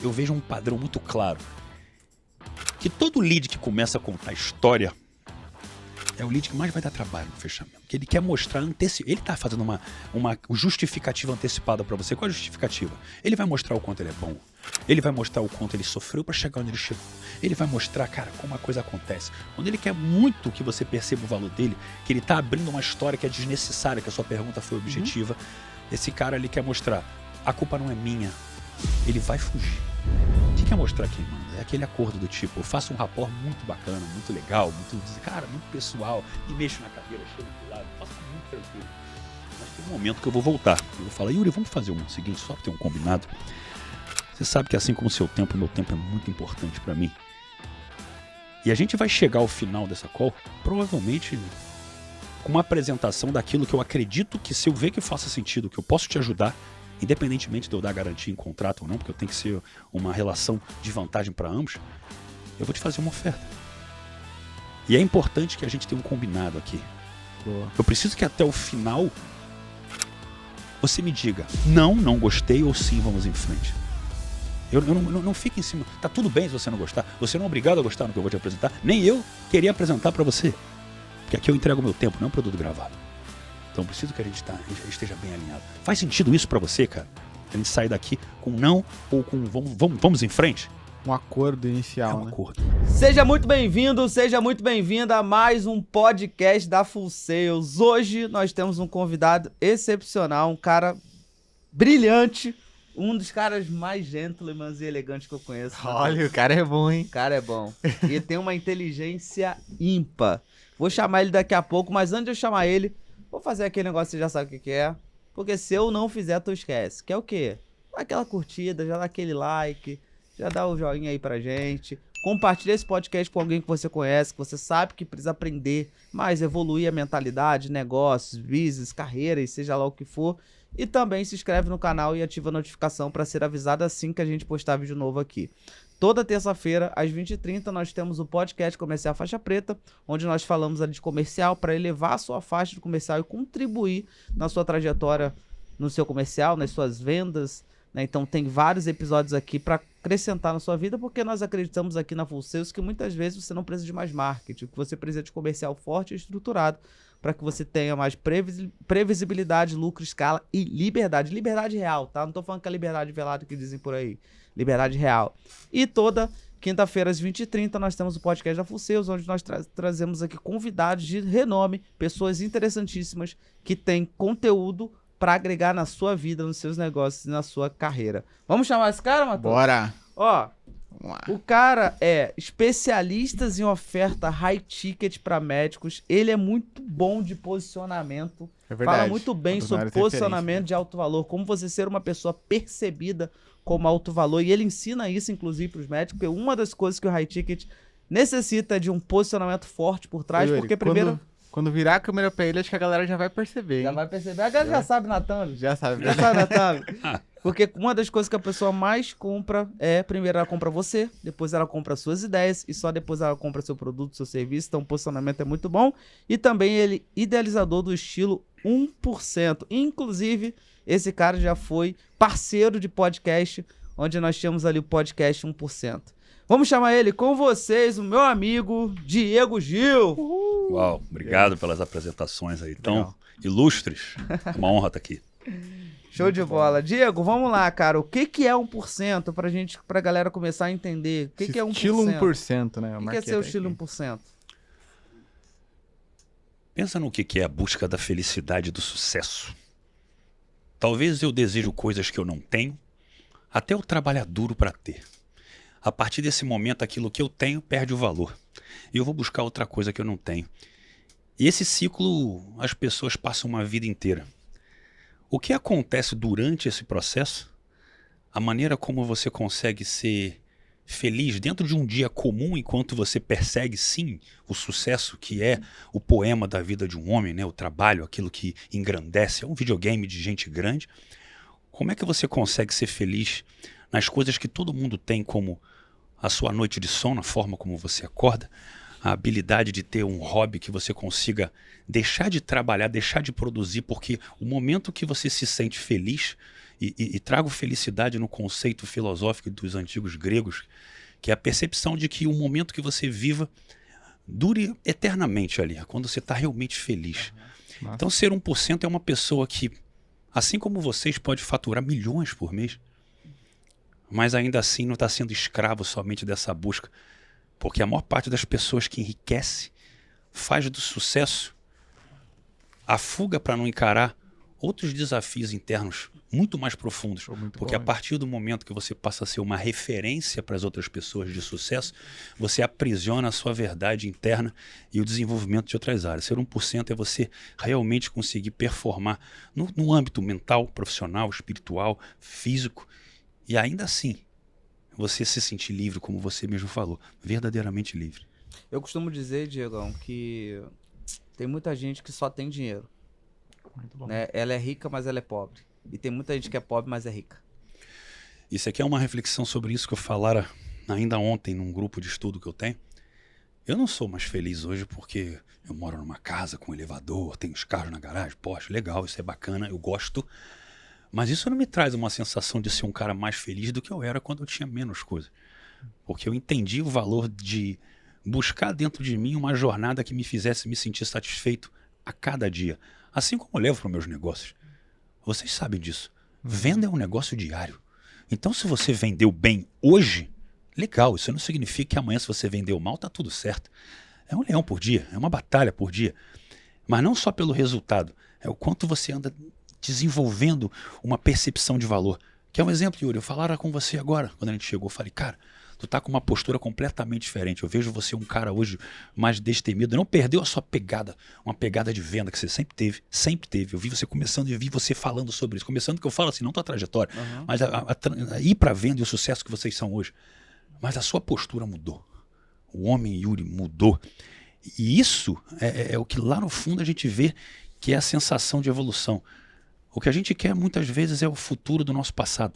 eu vejo um padrão muito claro. Que todo lead que começa a contar história é o lead que mais vai dar trabalho no fechamento. Que ele quer mostrar, ele tá fazendo uma justificativa antecipada para você. Qual é a justificativa? Ele vai mostrar o quanto ele é bom. Ele vai mostrar o quanto ele sofreu para chegar onde ele chegou. Ele vai mostrar, cara, como a coisa acontece. Quando ele quer muito que você perceba o valor dele, que ele tá abrindo uma história que é desnecessária, que a sua pergunta foi objetiva, esse cara ali quer mostrar, a culpa não é minha. Ele vai fugir. O que quer mostrar quem manda? É aquele acordo do tipo, eu faço um rapport muito bacana, muito legal, muito pessoal, e mexo na cadeira, chego do lado, faço muito tranquilo. Mas tem um momento que eu vou voltar. Eu vou falar, Yuri, vamos fazer o seguinte, só pra ter um combinado. Você sabe que assim como o seu tempo, o meu tempo é muito importante pra mim. E a gente vai chegar ao final dessa call, provavelmente com uma apresentação daquilo que eu acredito que, se eu ver que faça sentido, que eu posso te ajudar, independentemente de eu dar garantia em contrato ou não, porque eu tenho que ser uma relação de vantagem para ambos, eu vou te fazer uma oferta. E é importante que a gente tenha um combinado aqui. Boa. Eu preciso que até o final você me diga, não gostei, ou sim, vamos em frente. Eu não fique em cima. Tá tudo bem se você não gostar. Você não é obrigado a gostar no que eu vou te apresentar. Nem eu queria apresentar para você. Porque aqui eu entrego o meu tempo, não é um produto gravado. Então preciso que a gente esteja bem alinhado. Faz sentido isso pra você, cara? A gente sair daqui com não ou com vamos em frente? Um acordo inicial, É um né? acordo. Seja muito bem-vindo, seja muito bem-vinda a mais um podcast da Full Sales. Hoje nós temos um convidado excepcional, um cara brilhante, um dos caras mais gentlemen e elegantes que eu conheço. Olha, o cara é bom, hein? O cara é bom. E tem uma inteligência ímpar. Vou chamar ele daqui a pouco, mas antes de eu chamar ele, vou fazer aquele negócio que você já sabe o que é. Porque se eu não fizer, tu esquece. Que é o quê? Dá aquela curtida, já dá aquele like, já dá o joinha aí pra gente. Compartilha esse podcast com alguém que você conhece, que você sabe que precisa aprender mais, evoluir a mentalidade, negócios, business, carreira e seja lá o que for. E também se inscreve no canal e ativa a notificação para ser avisado assim que a gente postar vídeo novo aqui. Toda terça-feira, às 20h30, nós temos o podcast Comercial Faixa Preta, onde nós falamos ali de comercial para elevar a sua faixa de comercial e contribuir na sua trajetória no seu comercial, nas suas vendas, né? Então tem vários episódios aqui para acrescentar na sua vida, porque nós acreditamos aqui na Full Sales que muitas vezes você não precisa de mais marketing, que você precisa de comercial forte e estruturado para que você tenha mais previsibilidade, lucro, escala e liberdade. Liberdade real, tá? Não tô falando que é liberdade velada que dizem por aí. Liberdade real. E toda quinta-feira às 20h30 nós temos o podcast da Full Sales, onde nós trazemos aqui convidados de renome, pessoas interessantíssimas que têm conteúdo para agregar na sua vida, nos seus negócios e na sua carreira. Vamos chamar esse cara, Matheus? Bora! Ó, Vamos lá. o cara é especialista em oferta high ticket para médicos. Ele é muito bom de posicionamento. É verdade. Fala muito bem sobre Adonai é posicionamento de alto valor, como você ser uma pessoa percebida como alto valor. E ele ensina isso, inclusive, para os médicos, porque uma das coisas que o high ticket necessita é de um posicionamento forte por trás, Yuri, porque primeiro... Quando virar a câmera pra ele, acho que a galera já vai perceber, Já hein? vai perceber. A galera já sabe na thumb. Já sabe. Já sabe na thumb. Porque uma das coisas que a pessoa mais compra é, primeiro ela compra você, depois ela compra suas ideias e só depois ela compra seu produto, seu serviço. Então o posicionamento é muito bom. E também ele idealizador do estilo 1%. Inclusive, esse cara já foi parceiro de podcast, onde nós tínhamos ali o podcast 1%. Vamos chamar ele com vocês, o meu amigo Diego Gil. Uau, obrigado pelas apresentações aí tão Legal. ilustres. É uma honra estar aqui. Show de bola. Diego, vamos lá, cara. O que é 1% pra galera começar a entender? O que é 1%? Estilo 1%, né? O que é ser o estilo 1%? Pensa no que é a busca da felicidade e do sucesso. Talvez eu desejo coisas que eu não tenho, até eu trabalhar duro para ter. A partir desse momento, aquilo que eu tenho perde o valor. E eu vou buscar outra coisa que eu não tenho. E esse ciclo, as pessoas passam uma vida inteira. O que acontece durante esse processo, a maneira como você consegue ser feliz dentro de um dia comum, enquanto você persegue, sim, o sucesso que é o poema da vida de um homem, né? O trabalho, aquilo que engrandece, é um videogame de gente grande. Como é que você consegue ser feliz nas coisas que todo mundo tem, como a sua noite de sono, a forma como você acorda, a habilidade de ter um hobby que você consiga deixar de trabalhar, deixar de produzir, porque o momento que você se sente feliz, e trago felicidade no conceito filosófico dos antigos gregos, que é a percepção de que o momento que você viva dure eternamente ali, quando você está realmente feliz. Nossa. Então, ser 1% é uma pessoa que, assim como vocês, pode faturar milhões por mês, mas ainda assim não está sendo escravo somente dessa busca, porque a maior parte das pessoas que enriquece faz do sucesso a fuga para não encarar outros desafios internos muito mais profundos. Porque a partir do momento que você passa a ser uma referência para as outras pessoas de sucesso, você aprisiona a sua verdade interna e o desenvolvimento de outras áreas. Ser 1% é você realmente conseguir performar no âmbito mental, profissional, espiritual, físico, e ainda assim você se sentir livre, como você mesmo falou, verdadeiramente livre. Eu costumo dizer, Diegão, que tem muita gente que só tem dinheiro. Muito bom. Né? Ela é rica, mas ela é pobre. E tem muita gente que é pobre, mas é rica. Isso aqui é uma reflexão sobre isso que eu falara ainda ontem num grupo de estudo que eu tenho. Eu não sou mais feliz hoje porque eu moro numa casa com elevador, tenho os carros na garagem, Porsche, legal, isso é bacana, eu gosto. Mas isso não me traz uma sensação de ser um cara mais feliz do que eu era quando eu tinha menos coisa. Porque eu entendi o valor de buscar dentro de mim uma jornada que me fizesse me sentir satisfeito a cada dia. Assim como eu levo para os meus negócios. Vocês sabem disso. Venda é um negócio diário. Então, se você vendeu bem hoje, legal. Isso não significa que amanhã, se você vendeu mal, tá tudo certo. É um leão por dia, é uma batalha por dia. Mas não só pelo resultado, é o quanto você anda desenvolvendo uma percepção de valor. Que é um exemplo, Yuri. Eu falara com você agora, quando a gente chegou. Eu falei, cara, tu tá com uma postura completamente diferente. Eu vejo você um cara hoje mais destemido. Não perdeu a sua pegada, uma pegada de venda que você sempre teve, sempre teve. Eu vi você começando e vi você falando sobre isso. Começando que eu falo assim, não tua trajetória, mas a ir pra venda e o sucesso que vocês são hoje. Mas a sua postura mudou. O homem Yuri mudou. E isso é o que lá no fundo a gente vê que é a sensação de evolução. O que a gente quer muitas vezes é o futuro do nosso passado.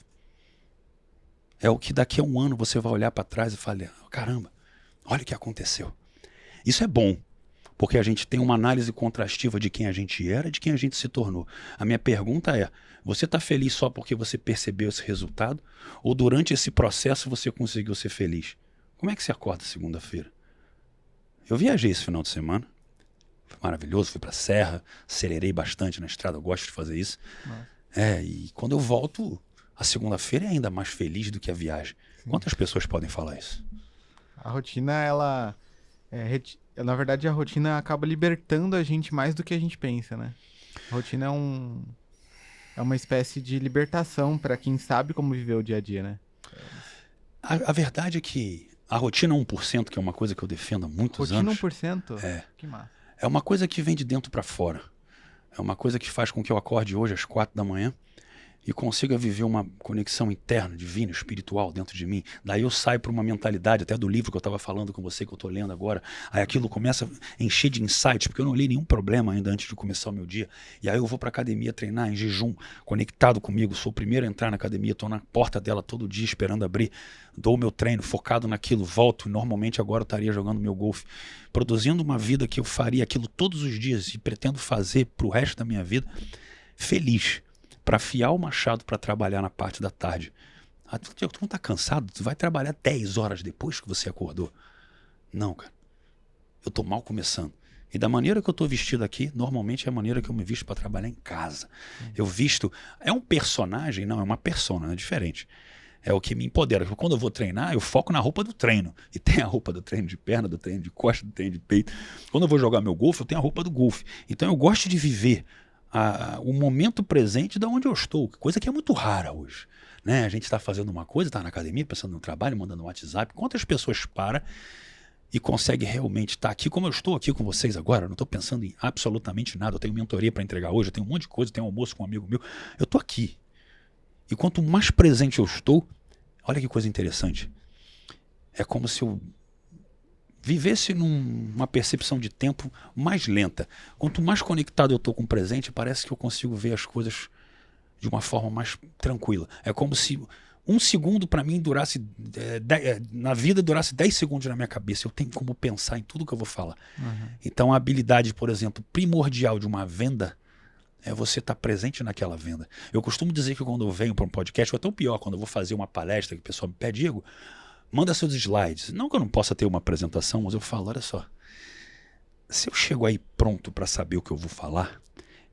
É o que daqui a um ano você vai olhar para trás e falar, caramba, olha o que aconteceu. Isso é bom, porque a gente tem uma análise contrastiva de quem a gente era e de quem a gente se tornou. A minha pergunta é, você está feliz só porque você percebeu esse resultado? Ou durante esse processo você conseguiu ser feliz? Como é que você acorda segunda-feira? Eu viajei esse final de semana. Foi maravilhoso, fui para a serra, acelerei bastante na estrada, eu gosto de fazer isso. E quando eu volto, a segunda-feira é ainda mais feliz do que a viagem. Sim. Quantas pessoas podem falar isso? A rotina, ela... na verdade, a rotina acaba libertando a gente mais do que a gente pensa, né? A rotina é uma espécie de libertação para quem sabe como viver o dia a dia, né? A verdade é que a rotina 1%, que é uma coisa que eu defendo há muitos anos... Rotina 1%? Que massa. É uma coisa que vem de dentro para fora. É uma coisa que faz com que eu acorde hoje às 4 da manhã e consiga viver uma conexão interna, divina, espiritual dentro de mim. Daí eu saio para uma mentalidade, até do livro que eu estava falando com você, que eu estou lendo agora. Aí aquilo começa a encher de insights, porque eu não li nenhum problema ainda antes de começar o meu dia. E aí eu vou para a academia treinar em jejum, conectado comigo. Sou o primeiro a entrar na academia, estou na porta dela todo dia esperando abrir. Dou o meu treino, focado naquilo, volto. E normalmente agora eu estaria jogando meu golfe, produzindo uma vida que eu faria aquilo todos os dias e pretendo fazer para o resto da minha vida, feliz. Para afiar o machado para trabalhar na parte da tarde. Tu não tá cansado? Tu vai trabalhar 10 horas depois que você acordou? Não, cara. Eu tô mal começando. E da maneira que eu tô vestido aqui, normalmente é a maneira que eu me visto para trabalhar em casa. Eu visto... É um personagem? Não, é uma persona, é diferente. É o que me empodera. Quando eu vou treinar, eu foco na roupa do treino. E tem a roupa do treino de perna, do treino de costa, do treino de peito. Quando eu vou jogar meu golfe, eu tenho a roupa do golfe. Então eu gosto de viver o momento presente de onde eu estou, coisa que é muito rara hoje. Né? A gente está fazendo uma coisa, está na academia, pensando no trabalho, mandando um WhatsApp. Quantas pessoas param e conseguem realmente estar aqui como eu estou aqui com vocês agora? Eu não estou pensando em absolutamente nada. Eu tenho mentoria para entregar hoje, eu tenho um monte de coisa, eu tenho um almoço com um amigo meu. Eu estou aqui. E quanto mais presente eu estou, olha que coisa interessante. É como se eu vivesse numa percepção de tempo mais lenta. Quanto mais conectado eu estou com o presente, parece que eu consigo ver as coisas de uma forma mais tranquila. É como se um segundo para mim durasse, na vida durasse 10 segundos na minha cabeça. Eu tenho como pensar em tudo que eu vou falar. Então a habilidade, por exemplo, primordial de uma venda é você estar presente naquela venda. Eu costumo dizer que quando eu venho para um podcast, ou até o pior, quando eu vou fazer uma palestra que o pessoal me pede, Diego, manda seus slides. Não que eu não possa ter uma apresentação, mas eu falo, olha só, se eu chego aí pronto para saber o que eu vou falar,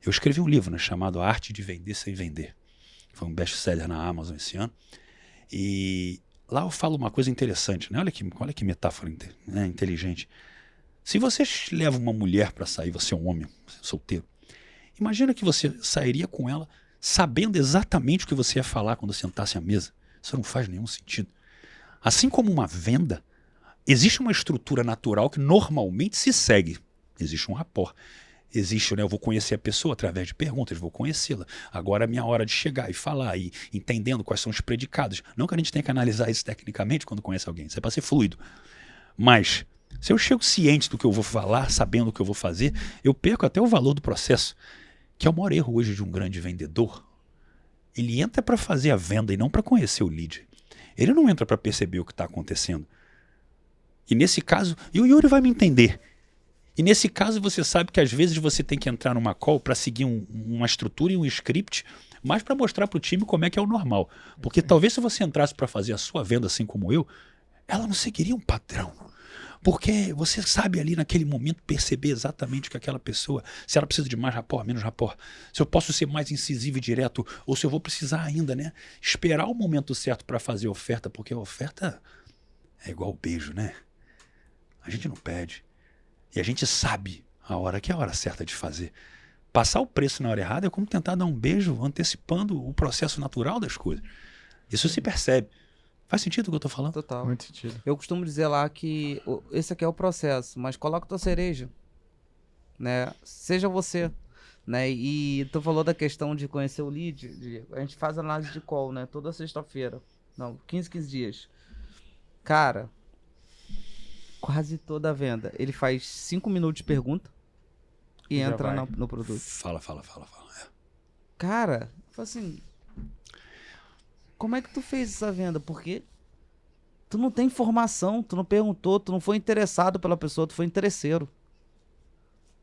eu escrevi um livro, né, chamado A Arte de Vender Sem Vender. Foi um best-seller na Amazon esse ano. E lá eu falo uma coisa interessante, né? Olha que metáfora inteligente. Se você leva uma mulher para sair, você é um homem, você é solteiro, imagina que você sairia com ela sabendo exatamente o que você ia falar quando sentasse à mesa. Isso não faz nenhum sentido. Assim como uma venda, existe uma estrutura natural que normalmente se segue. Existe um rapport. Existe, né? Eu vou conhecer a pessoa através de perguntas, vou conhecê-la. Agora é a minha hora de chegar e falar, e entendendo quais são os predicados. Não que a gente tenha que analisar isso tecnicamente quando conhece alguém, isso é para ser fluido. Mas, se eu chego ciente do que eu vou falar, sabendo o que eu vou fazer, eu perco até o valor do processo, que é o maior erro hoje de um grande vendedor. Ele entra para fazer a venda e não para conhecer o lead. Ele não entra para perceber o que está acontecendo. E nesse caso, e o Yuri vai me entender. E nesse caso você sabe que às vezes você tem que entrar numa call para seguir uma estrutura e um script, mas para mostrar para o time como é que é o normal. Porque talvez se você entrasse para fazer a sua venda assim como eu, ela não seguiria um padrão. Porque você sabe ali naquele momento perceber exatamente o que aquela pessoa, se ela precisa de mais rapport, menos rapport, se eu posso ser mais incisivo e direto, ou se eu vou precisar ainda, né, esperar o momento certo para fazer a oferta, porque a oferta é igual o beijo, né? A gente não pede. E a gente sabe a hora que é a hora certa de fazer. Passar o preço na hora errada é como tentar dar um beijo antecipando o processo natural das coisas. Isso se percebe. Faz sentido o que eu tô falando? Total. Muito sentido. Eu costumo dizer lá que esse aqui é o processo, mas coloca tua cereja, né? Seja você, né? E tu falou da questão de conhecer o lead, a gente faz análise de call, né? Toda sexta-feira, não, 15 dias. Cara, quase toda a venda, ele faz 5 minutos de pergunta e Já entra vai. no produto. Fala. Cara, eu falo assim, como é que tu fez essa venda? Porque tu não tem informação, tu não perguntou, tu não foi interessado pela pessoa, tu foi interesseiro.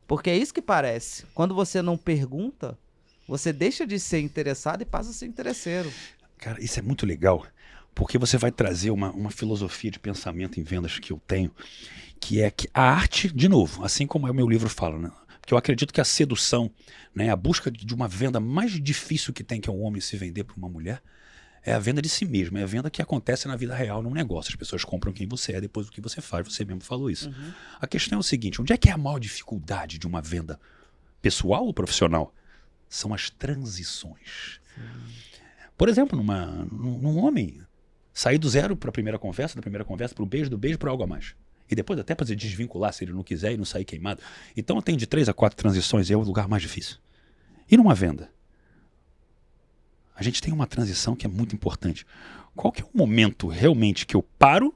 Porque é isso que parece. Quando você não pergunta, você deixa de ser interessado e passa a ser interesseiro. Cara, isso é muito legal, porque você vai trazer uma filosofia de pensamento em vendas que eu tenho, que é que a arte, de novo, assim como o meu livro fala, né? Porque eu acredito que a sedução, né, a busca de uma venda mais difícil que tem, que é um homem se vender para uma mulher, é a venda de si mesmo, é a venda que acontece na vida real, num negócio. As pessoas compram quem você é depois do que você faz, você mesmo falou isso. A questão é o seguinte, onde é que é a maior dificuldade de uma venda pessoal ou profissional? São as transições. Por exemplo, num homem, sair do zero para a primeira conversa, da primeira conversa para o beijo, do beijo para algo a mais. E depois até para se desvincular, se ele não quiser e não sair queimado. Então tem de 3 a 4 transições, é o lugar mais difícil. E numa venda? A gente tem uma transição que é muito importante. Qual que é o momento realmente que eu paro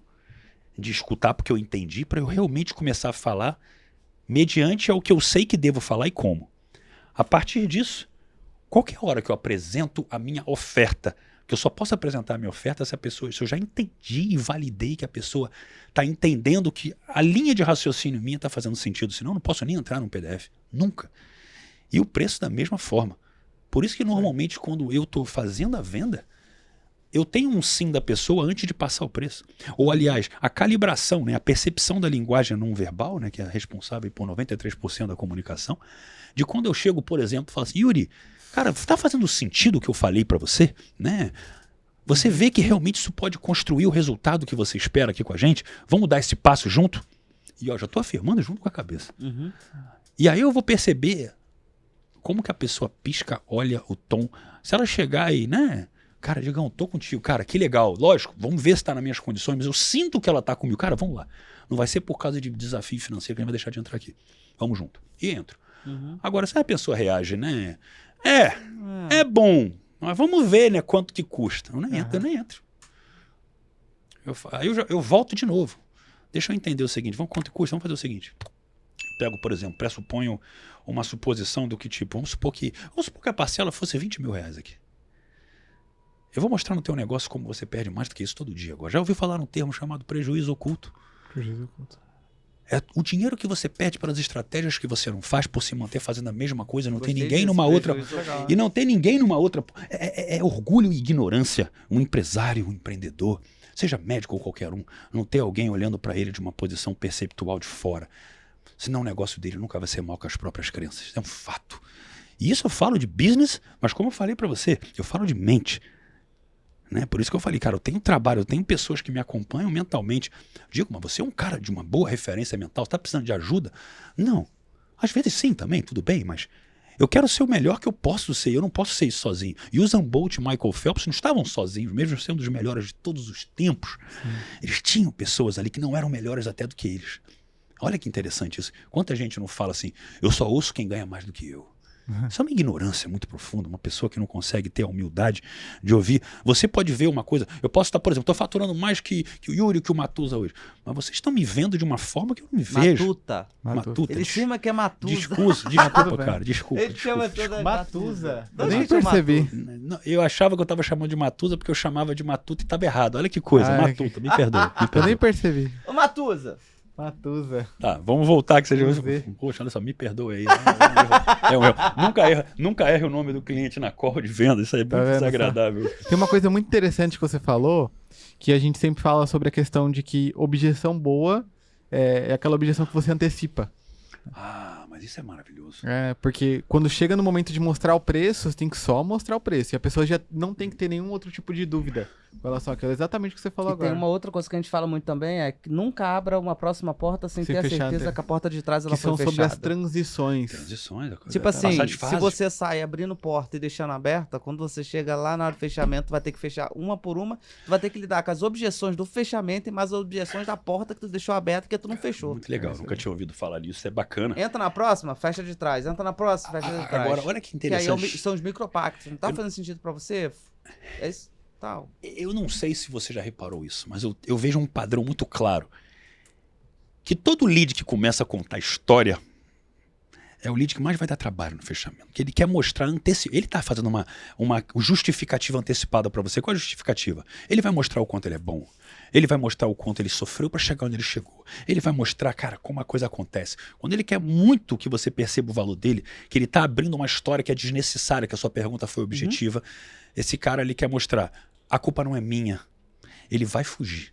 de escutar porque eu entendi, para eu realmente começar a falar mediante ao que eu sei que devo falar e como? A partir disso, qual que é a hora que eu apresento a minha oferta? Que eu só posso apresentar a minha oferta se eu já entendi e validei que a pessoa está entendendo que a linha de raciocínio minha está fazendo sentido, senão eu não posso nem entrar num PDF. Nunca. E o preço da mesma forma. Por isso que normalmente quando eu estou fazendo a venda, eu tenho um sim da pessoa antes de passar o preço. Ou aliás, a calibração, né, a percepção da linguagem não verbal, né, que é responsável por 93% da comunicação, de quando eu chego, por exemplo, e falo assim, Yuri, cara, está fazendo sentido o que eu falei para você? Né? Você vê que realmente isso pode construir o resultado que você espera aqui com a gente? Vamos dar esse passo junto? E ó, já estou afirmando junto com a cabeça. E aí eu vou perceber como que a pessoa pisca, olha o tom. Se ela chegar aí, né? Cara, Diegão, tô contigo. Cara, que legal. Lógico, vamos ver se tá nas minhas condições, mas eu sinto que ela tá comigo. Cara, vamos lá. Não vai ser por causa de desafio financeiro que a gente vai deixar de entrar aqui. Vamos junto. E entro. Agora, se a pessoa reage, né? É bom, mas vamos ver, né, quanto que custa. Eu nem entro. Aí eu volto de novo. Deixa eu entender o seguinte, quanto custa? Vamos fazer o seguinte. Pego, por exemplo, pressuponho uma suposição do que tipo, vamos supor que a parcela fosse 20 mil reais aqui. Eu vou mostrar no teu negócio como você perde mais do que isso todo dia agora. Já ouviu falar num termo chamado prejuízo oculto? Prejuízo oculto. É o dinheiro que você perde pelas estratégias que você não faz por se manter fazendo a mesma coisa. Não tem Gostei ninguém disso, numa outra. prejuízo oculto. E não tem ninguém numa outra. É orgulho e ignorância. Um empresário, um empreendedor, seja médico ou qualquer um, não ter alguém olhando para ele de uma posição perceptual de fora. Senão o negócio dele nunca vai ser mal com as próprias crenças. É um fato. E isso eu falo de business, mas como eu falei para você, eu falo de mente. Né? Por isso que eu falei, cara, eu tenho trabalho, eu tenho pessoas que me acompanham mentalmente. Digo, mas você é um cara de uma boa referência mental, está precisando de ajuda? Não. Às vezes sim também, tudo bem, mas eu quero ser o melhor que eu posso ser, eu não posso ser isso sozinho. E Usain Bolt e Michael Phelps não estavam sozinhos, mesmo sendo os melhores de todos os tempos. Eles tinham pessoas ali que não eram melhores até do que eles. Olha que interessante isso. Quanta gente não fala assim, eu só ouço quem ganha mais do que eu. Isso é uma ignorância muito profunda, uma pessoa que não consegue ter a humildade de ouvir. Você pode ver uma coisa, eu posso estar, por exemplo, estou faturando mais que o Yuri, que o Matusa hoje, mas vocês estão me vendo de uma forma que eu não me vejo. Matuta. Ele chama que é Matusa. Desculpa, cara, desculpa. Ele chama toda Matusa. Não, Eu nem gente, é percebi. Matusa. Não, eu achava que eu estava chamando de Matusa porque eu chamava de Matuta e estava errado. Olha que coisa, Matuta, me perdoa. Me Eu perdoa. nem percebi. Ô, Matusa. Matusa. Tá, vamos voltar que seja. Vamos ver. Poxa, olha só, me perdoa aí. É um erro. Nunca erre o nome do cliente na call de venda, isso aí é Tá muito vendo desagradável. Tem uma coisa muito interessante que você falou, que a gente sempre fala sobre a questão de que objeção boa é aquela objeção que você antecipa. Ah, mas isso é maravilhoso. Porque quando chega no momento de mostrar o preço, você tem que só mostrar o preço. E a pessoa já não tem que ter nenhum outro tipo de dúvida com relação àquilo. É exatamente o que você falou E agora. tem uma outra coisa que a gente fala muito também, é que nunca abra uma próxima porta sem ter a fechar, certeza que a porta de trás ela que foi são sobre fechada. as transições. Transições, a coisa. Tipo assim, Passar de fase. se você sai abrindo porta e deixando aberta, quando você chega lá na hora do fechamento, vai ter que fechar uma por uma, tu vai ter que lidar com as objeções do fechamento e mais as objeções da porta que tu deixou aberta que tu não fechou. Muito legal, nunca tinha ouvido falar disso, é bacana. Entra na próxima, fecha de trás. Entra na próxima, fecha de trás. Agora, olha que Que aí interessante. são os micropactos. Não tá fazendo sentido pra você? É isso, tal. Eu não sei se você já reparou isso, mas eu vejo um padrão muito claro. Que todo lead que começa a contar história é o lead que mais vai dar trabalho no fechamento. Que ele quer mostrar ele está fazendo uma justificativa antecipada para você. Qual é a justificativa? Ele vai mostrar o quanto ele é bom. Ele vai mostrar o quanto ele sofreu para chegar onde ele chegou. Ele vai mostrar, cara, como a coisa acontece. Quando ele quer muito que você perceba o valor dele, que ele está abrindo uma história que é desnecessária, que a sua pergunta foi objetiva, esse cara ele quer mostrar, a culpa não é minha. Ele vai fugir.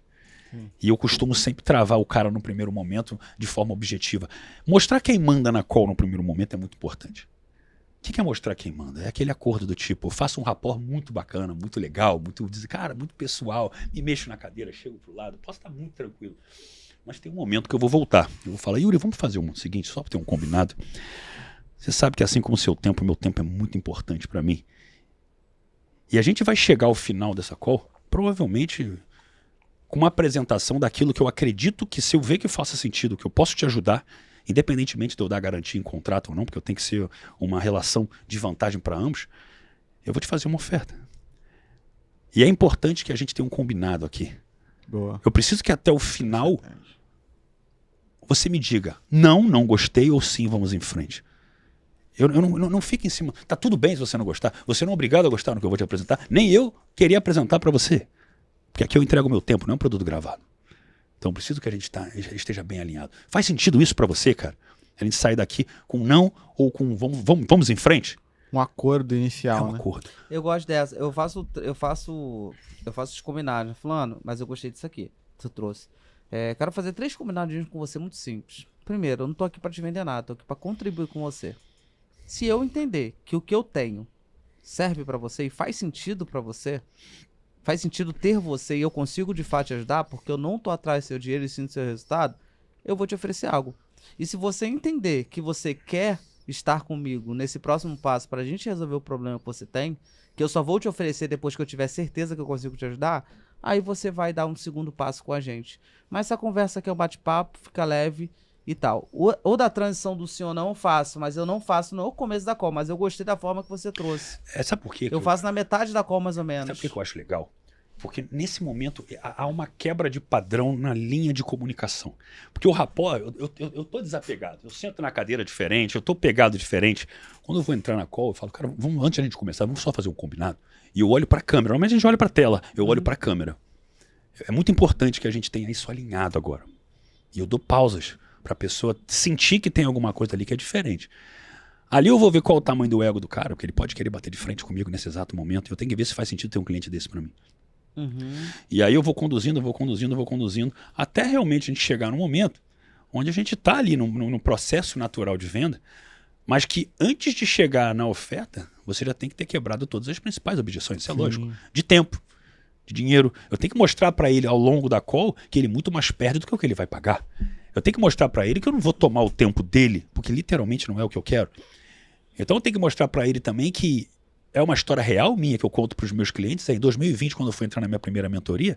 E eu costumo sempre travar o cara no primeiro momento de forma objetiva. Mostrar quem manda na call no primeiro momento é muito importante. O que é mostrar quem manda? É aquele acordo do tipo, eu faço um rapport muito bacana, muito legal, muito pessoal, me mexo na cadeira, chego pro lado, posso estar muito tranquilo. Mas tem um momento que eu vou voltar. Eu vou falar, Yuri, vamos fazer o seguinte, só para ter um combinado. Você sabe que assim como o seu tempo, meu tempo é muito importante para mim. E a gente vai chegar ao final dessa call, provavelmente com uma apresentação daquilo que eu acredito que, se eu ver que faça sentido, que eu posso te ajudar, independentemente de eu dar garantia em contrato ou não, porque eu tenho que ser uma relação de vantagem para ambos, eu vou te fazer uma oferta. E é importante que a gente tenha um combinado aqui. Boa. Eu preciso que até o final você me diga, não gostei, ou sim, vamos em frente. Eu não fique em cima. Tá tudo bem se você não gostar. Você não é obrigado a gostar no que eu vou te apresentar. Nem eu queria apresentar para você. Porque aqui eu entrego o meu tempo, não é um produto gravado. Então preciso que a gente esteja bem alinhado. Faz sentido isso para você, cara? A gente sair daqui com não ou com vamos em frente? Um acordo inicial, É um né? acordo. Eu gosto dessa. Eu faço os combinados. Fulano, mas eu gostei disso aqui. Tu trouxe. Quero fazer 3 combinadinhos com você muito simples. Primeiro, eu não tô aqui pra te vender nada. Tô aqui pra contribuir com você. Se eu entender que o que eu tenho serve pra você e faz sentido pra você, faz sentido ter você e eu consigo de fato te ajudar, porque eu não tô atrás do seu dinheiro e sim do seu resultado, eu vou te oferecer algo. E se você entender que você quer estar comigo nesse próximo passo pra gente resolver o problema que você tem, que eu só vou te oferecer depois que eu tiver certeza que eu consigo te ajudar, aí você vai dar um segundo passo com a gente. Mas essa conversa aqui é um bate-papo, fica leve e tal. Ou da transição do sim ou não eu faço, mas eu não faço no começo da call, mas eu gostei da forma que você trouxe. Sabe por quê? Eu faço na metade da call mais ou menos. Sabe por que eu acho legal? Porque nesse momento há uma quebra de padrão na linha de comunicação. Porque o rapport, eu tô desapegado. Eu sento na cadeira diferente, eu tô pegado diferente. Quando eu vou entrar na call, eu falo, cara, antes de a gente começar, vamos só fazer um combinado. E eu olho para a câmera. Normalmente a gente olha para a tela, eu olho para a câmera. É muito importante que a gente tenha isso alinhado agora. E eu dou pausas para a pessoa sentir que tem alguma coisa ali que é diferente. Ali eu vou ver qual é o tamanho do ego do cara, porque ele pode querer bater de frente comigo nesse exato momento. Eu tenho que ver se faz sentido ter um cliente desse para mim. E aí eu vou conduzindo, até realmente a gente chegar no momento onde a gente está ali no processo natural de venda, mas que antes de chegar na oferta, você já tem que ter quebrado todas as principais objeções, isso é lógico. De tempo, de dinheiro. Eu tenho que mostrar para ele ao longo da call que ele muito mais perde do que o que ele vai pagar. Eu tenho que mostrar para ele que eu não vou tomar o tempo dele, porque literalmente não é o que eu quero. Então eu tenho que mostrar para ele também que é uma história real minha que eu conto para os meus clientes. Em 2020, quando eu fui entrar na minha primeira mentoria,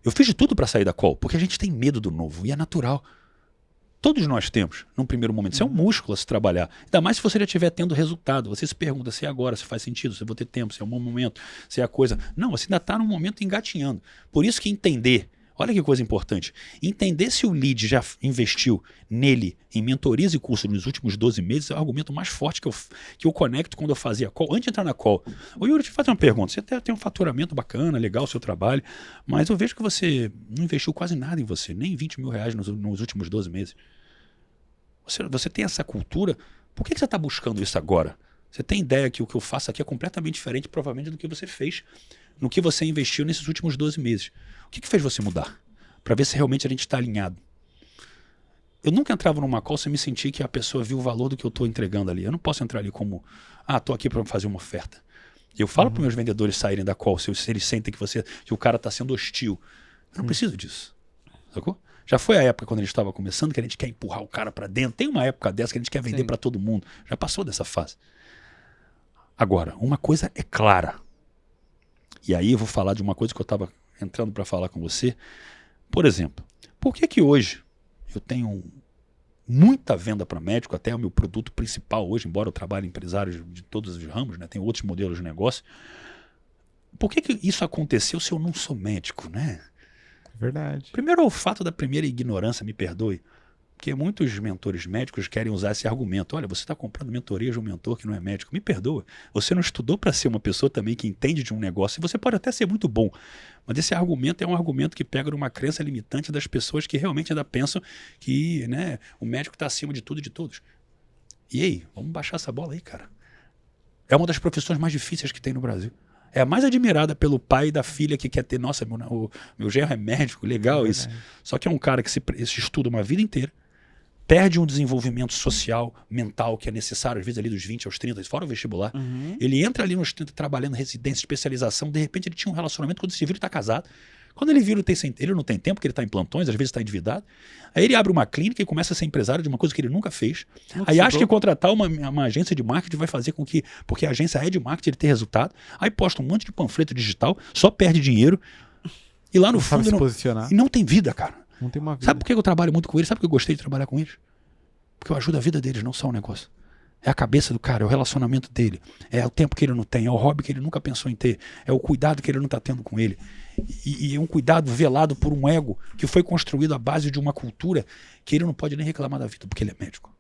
eu fiz de tudo para sair da call, porque a gente tem medo do novo e é natural. Todos nós temos, num primeiro momento. Isso é um músculo a se trabalhar. Ainda mais se você já estiver tendo resultado. Você se pergunta se é agora, se faz sentido, se eu vou ter tempo, se é um bom momento, se é a coisa... Não, você ainda está num momento engatinhando. Por isso que entender... Olha que coisa importante. Entender se o lead já investiu nele em mentorias e cursos nos últimos 12 meses é o argumento mais forte que eu conecto quando eu fazia call. Antes de entrar na call. Ô Yuri, te fazer uma pergunta. Você até tem um faturamento bacana, legal o seu trabalho, mas eu vejo que você não investiu quase nada em você, nem 20 mil reais nos últimos 12 meses. Você tem essa cultura, por que você está buscando isso agora? Você tem ideia que o que eu faço aqui é completamente diferente, provavelmente, do que você fez, no que você investiu nesses últimos 12 meses. O que fez você mudar? Para ver se realmente a gente está alinhado. Eu nunca entrava numa call sem me sentir que a pessoa viu o valor do que eu estou entregando ali. Eu não posso entrar ali como, estou aqui para fazer uma oferta. Eu falo para meus vendedores saírem da call, se eles sentem que o cara está sendo hostil. Eu não preciso disso. Sacou? Já foi a época quando a gente estava começando que a gente quer empurrar o cara para dentro. Tem uma época dessa que a gente quer vender para todo mundo. Já passou dessa fase. Agora, uma coisa é clara. E aí eu vou falar de uma coisa que eu estava entrando para falar com você. Por exemplo, por que hoje eu tenho muita venda para médico, até o meu produto principal hoje, embora eu trabalhe em empresários de todos os ramos, né, tem outros modelos de negócio. Por que isso aconteceu se eu não sou médico, né? Verdade. Primeiro, o fato da primeira ignorância, me perdoe, porque muitos mentores médicos querem usar esse argumento. Olha, você está comprando mentoria de um mentor que não é médico. Me perdoa, você não estudou para ser uma pessoa também que entende de um negócio. E você pode até ser muito bom, mas esse argumento é um argumento que pega numa crença limitante das pessoas que realmente ainda pensam que, né, o médico está acima de tudo e de todos. E aí, vamos baixar essa bola aí, cara. É uma das profissões mais difíceis que tem no Brasil. É a mais admirada pelo pai da filha que quer ter, nossa, meu genro é médico, legal isso. Só que é um cara que se estuda uma vida inteira, perde um desenvolvimento social, mental, que é necessário, às vezes ali dos 20 aos 30, fora o vestibular. Ele entra ali nos 30 trabalhando em residência, especialização, de repente ele tinha um relacionamento, quando se vira ele está casado. Quando ele vira, ele não tem tempo, porque ele está em plantões, às vezes está endividado. Aí ele abre uma clínica e começa a ser empresário de uma coisa que ele nunca fez. Aí acha que contratar uma agência de marketing vai fazer com que, porque a agência é de marketing, ele ter resultado. Aí posta um monte de panfleto digital, só perde dinheiro. E lá no fundo sabe se posicionar. E não tem vida, cara. Não tem uma vida. Sabe por que eu trabalho muito com eles? Sabe por que eu gostei de trabalhar com eles? Porque eu ajudo a vida deles, não só o negócio. É a cabeça do cara, é o relacionamento dele, é o tempo que ele não tem, é o hobby que ele nunca pensou em ter, é o cuidado que ele não está tendo com ele. E é um cuidado velado por um ego que foi construído à base de uma cultura que ele não pode nem reclamar da vida, porque ele é médico.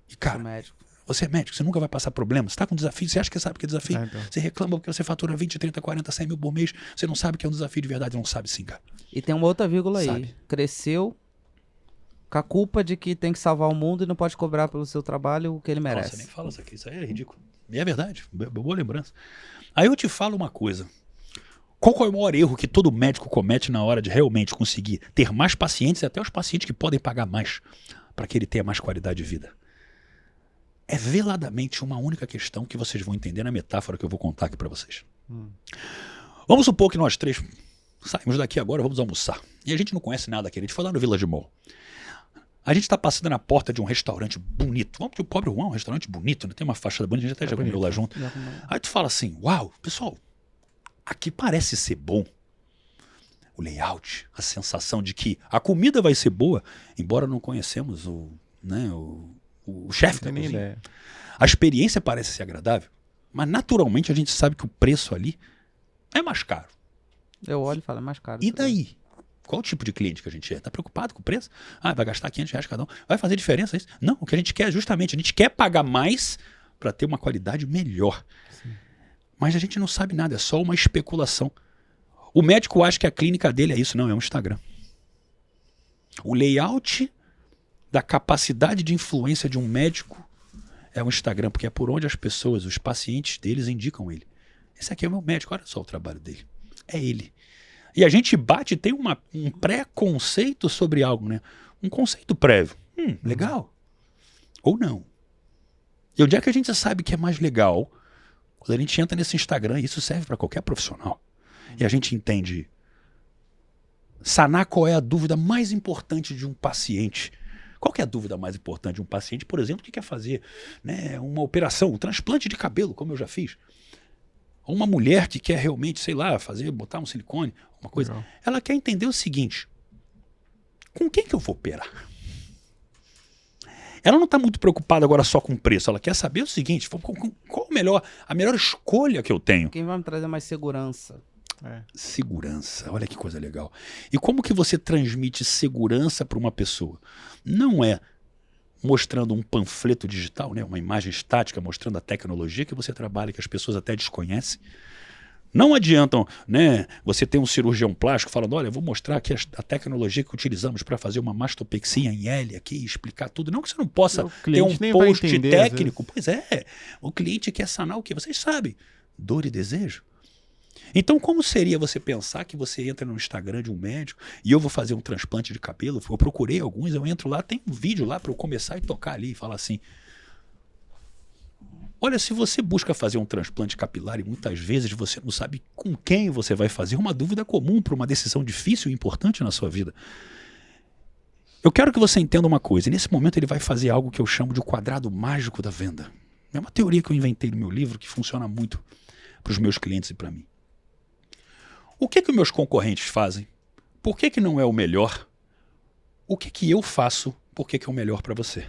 E cara, você é médico, você nunca vai passar problema, você está com desafio, você acha que sabe o que é desafio? Então. Você reclama porque você fatura 20, 30, 40, 100 mil por mês, você não sabe que é um desafio de verdade, não sabe sim, cara. E tem uma outra vírgula aí, cresceu com a culpa de que tem que salvar o mundo e não pode cobrar pelo seu trabalho o que ele merece. Nossa, nem fala isso aqui, isso aí é ridículo. E é verdade, boa lembrança. Aí eu te falo uma coisa. Qual é o maior erro que todo médico comete na hora de realmente conseguir ter mais pacientes e até os pacientes que podem pagar mais para que ele tenha mais qualidade de vida? É veladamente uma única questão que vocês vão entender na metáfora que eu vou contar aqui para vocês. Vamos supor que nós três saímos daqui agora, vamos almoçar. E a gente não conhece nada aqui, a gente foi lá no Village Mall. A gente está passando na porta de um restaurante bonito. Vamos que o Pobre Juan é um restaurante bonito, né? Tem uma fachada bonita, a gente até já comeu lá junto. Aí tu fala assim, uau, pessoal, aqui parece ser bom. O layout, a sensação de que a comida vai ser boa, embora não conhecemos o chefe da cozinha. A experiência parece ser agradável, mas naturalmente a gente sabe que o preço ali é mais caro. Eu olho e falo, é mais caro. E daí? Qual o tipo de cliente que a gente é? Está preocupado com o preço? Vai gastar 500 reais cada um. Vai fazer diferença isso? Não, o que a gente quer é justamente, a gente quer pagar mais para ter uma qualidade melhor. Sim. Mas a gente não sabe nada, é só uma especulação. O médico acha que a clínica dele é isso, não, é um Instagram. O layout da capacidade de influência de um médico é um Instagram, porque é por onde as pessoas, os pacientes deles indicam ele. Esse aqui é o meu médico, olha só o trabalho dele. É ele. E a gente bate e tem um pré-conceito sobre algo, né? Um conceito prévio. Legal. Ou não. E onde é que a gente sabe que é mais legal? Quando a gente entra nesse Instagram, isso serve para qualquer profissional. E a gente entende sanar qual é a dúvida mais importante de um paciente. Qual que é a dúvida mais importante de um paciente, por exemplo, que quer fazer, né, uma operação, um transplante de cabelo, como eu já fiz? Ou uma mulher que quer realmente, sei lá, botar um silicone, uma coisa. Legal. Ela quer entender o seguinte: com quem que eu vou operar? Ela não está muito preocupada agora só com o preço. Ela quer saber o seguinte: qual a melhor escolha que eu tenho? Quem vai me trazer mais segurança? Segurança, olha que coisa legal. E como que você transmite segurança para uma pessoa? Não é mostrando um panfleto digital, né, uma imagem estática mostrando a tecnologia que você trabalha, que as pessoas até desconhecem. Não adiantam, né, você ter um cirurgião plástico falando: olha, eu vou mostrar aqui a tecnologia que utilizamos para fazer uma mastopexia em L aqui, explicar tudo. Não que você não possa ter um post técnico. Pois é, o cliente quer sanar o quê? Vocês sabem, dor e desejo. Então, como seria você pensar que você entra no Instagram de um médico e eu vou fazer um transplante de cabelo? Eu procurei alguns, eu entro lá, tem um vídeo lá para eu começar e tocar ali e falar assim: olha, se você busca fazer um transplante capilar e muitas vezes você não sabe com quem você vai fazer, uma dúvida comum para uma decisão difícil e importante na sua vida. Eu quero que você entenda uma coisa, e nesse momento ele vai fazer algo que eu chamo de o quadrado mágico da venda. É uma teoria que eu inventei no meu livro que funciona muito para os meus clientes e para mim. O que os meus concorrentes fazem? Por que não é o melhor? O que eu faço? Por que é o melhor para você?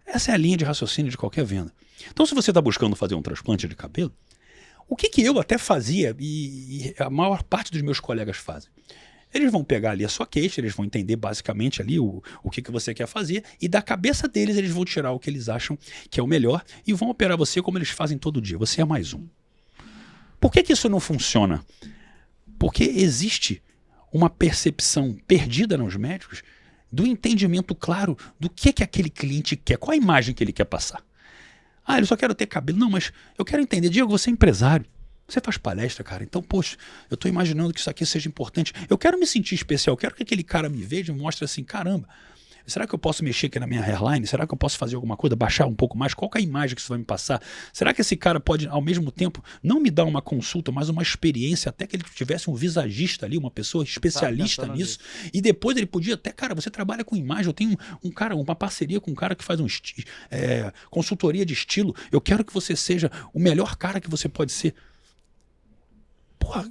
Essa é a linha de raciocínio de qualquer venda. Então, se você está buscando fazer um transplante de cabelo, o que eu até fazia e a maior parte dos meus colegas fazem? Eles vão pegar ali a sua queixa, eles vão entender basicamente ali o que você quer fazer e da cabeça deles eles vão tirar o que eles acham que é o melhor e vão operar você como eles fazem todo dia. Você é mais um. Por que isso não funciona? Porque existe uma percepção perdida nos médicos do entendimento claro do que aquele cliente quer, qual a imagem que ele quer passar. Ah, ele só quer ter cabelo. Não, mas eu quero entender. Diego, você é empresário. Você faz palestra, cara. Então, poxa, eu estou imaginando que isso aqui seja importante. Eu quero me sentir especial. Eu quero que aquele cara me veja e me mostre assim: caramba, será que eu posso mexer aqui na minha hairline? Será que eu posso fazer alguma coisa, baixar um pouco mais? Qual que é a imagem que isso vai me passar? Será que esse cara pode, ao mesmo tempo, não me dar uma consulta, mas uma experiência, até que ele tivesse um visagista ali, uma pessoa especialista nisso, e depois ele podia até, cara, você trabalha com imagem, eu tenho um cara, uma parceria com um cara que faz consultoria de estilo, eu quero que você seja o melhor cara que você pode ser. Porra,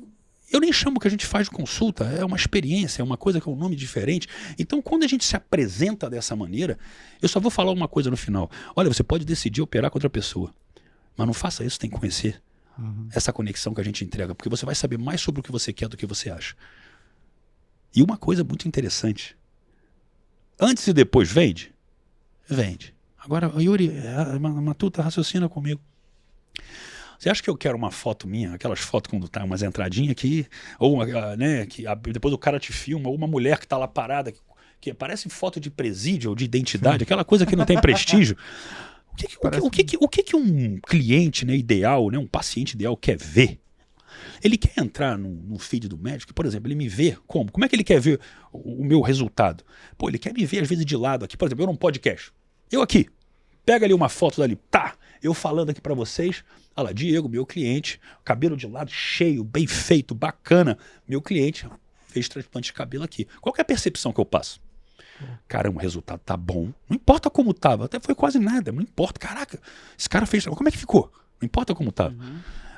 eu nem chamo o que a gente faz de consulta, é uma experiência, é uma coisa que é um nome diferente. Então, quando a gente se apresenta dessa maneira, eu só vou falar uma coisa no final. Olha, você pode decidir operar com outra pessoa, mas não faça isso, tem que conhecer essa conexão que a gente entrega, porque você vai saber mais sobre o que você quer do que você acha. E uma coisa muito interessante, antes e depois vende? Vende. Agora, Yuri, a Matuta raciocina comigo. Você acha que eu quero uma foto minha, aquelas fotos quando tá umas entradinhas aqui, ou né, depois o cara te filma, ou uma mulher que tá lá parada, que parece foto de presídio ou de identidade, aquela coisa que não tem prestígio. O que um cliente, né, ideal, né, um paciente ideal quer ver? Ele quer entrar no feed do médico, por exemplo, ele me vê como? Como é que ele quer ver o meu resultado? Pô, ele quer me ver às vezes de lado aqui, por exemplo, eu num podcast. Eu aqui, pega ali uma foto dali, eu falando aqui pra vocês, olha lá, Diego, meu cliente, cabelo de lado cheio, bem feito, bacana, meu cliente fez transplante de cabelo aqui. Qual que é a percepção que eu passo? Caramba, o resultado tá bom, não importa como tava, até foi quase nada, não importa, caraca, esse cara fez, como é que ficou? Não importa como tava.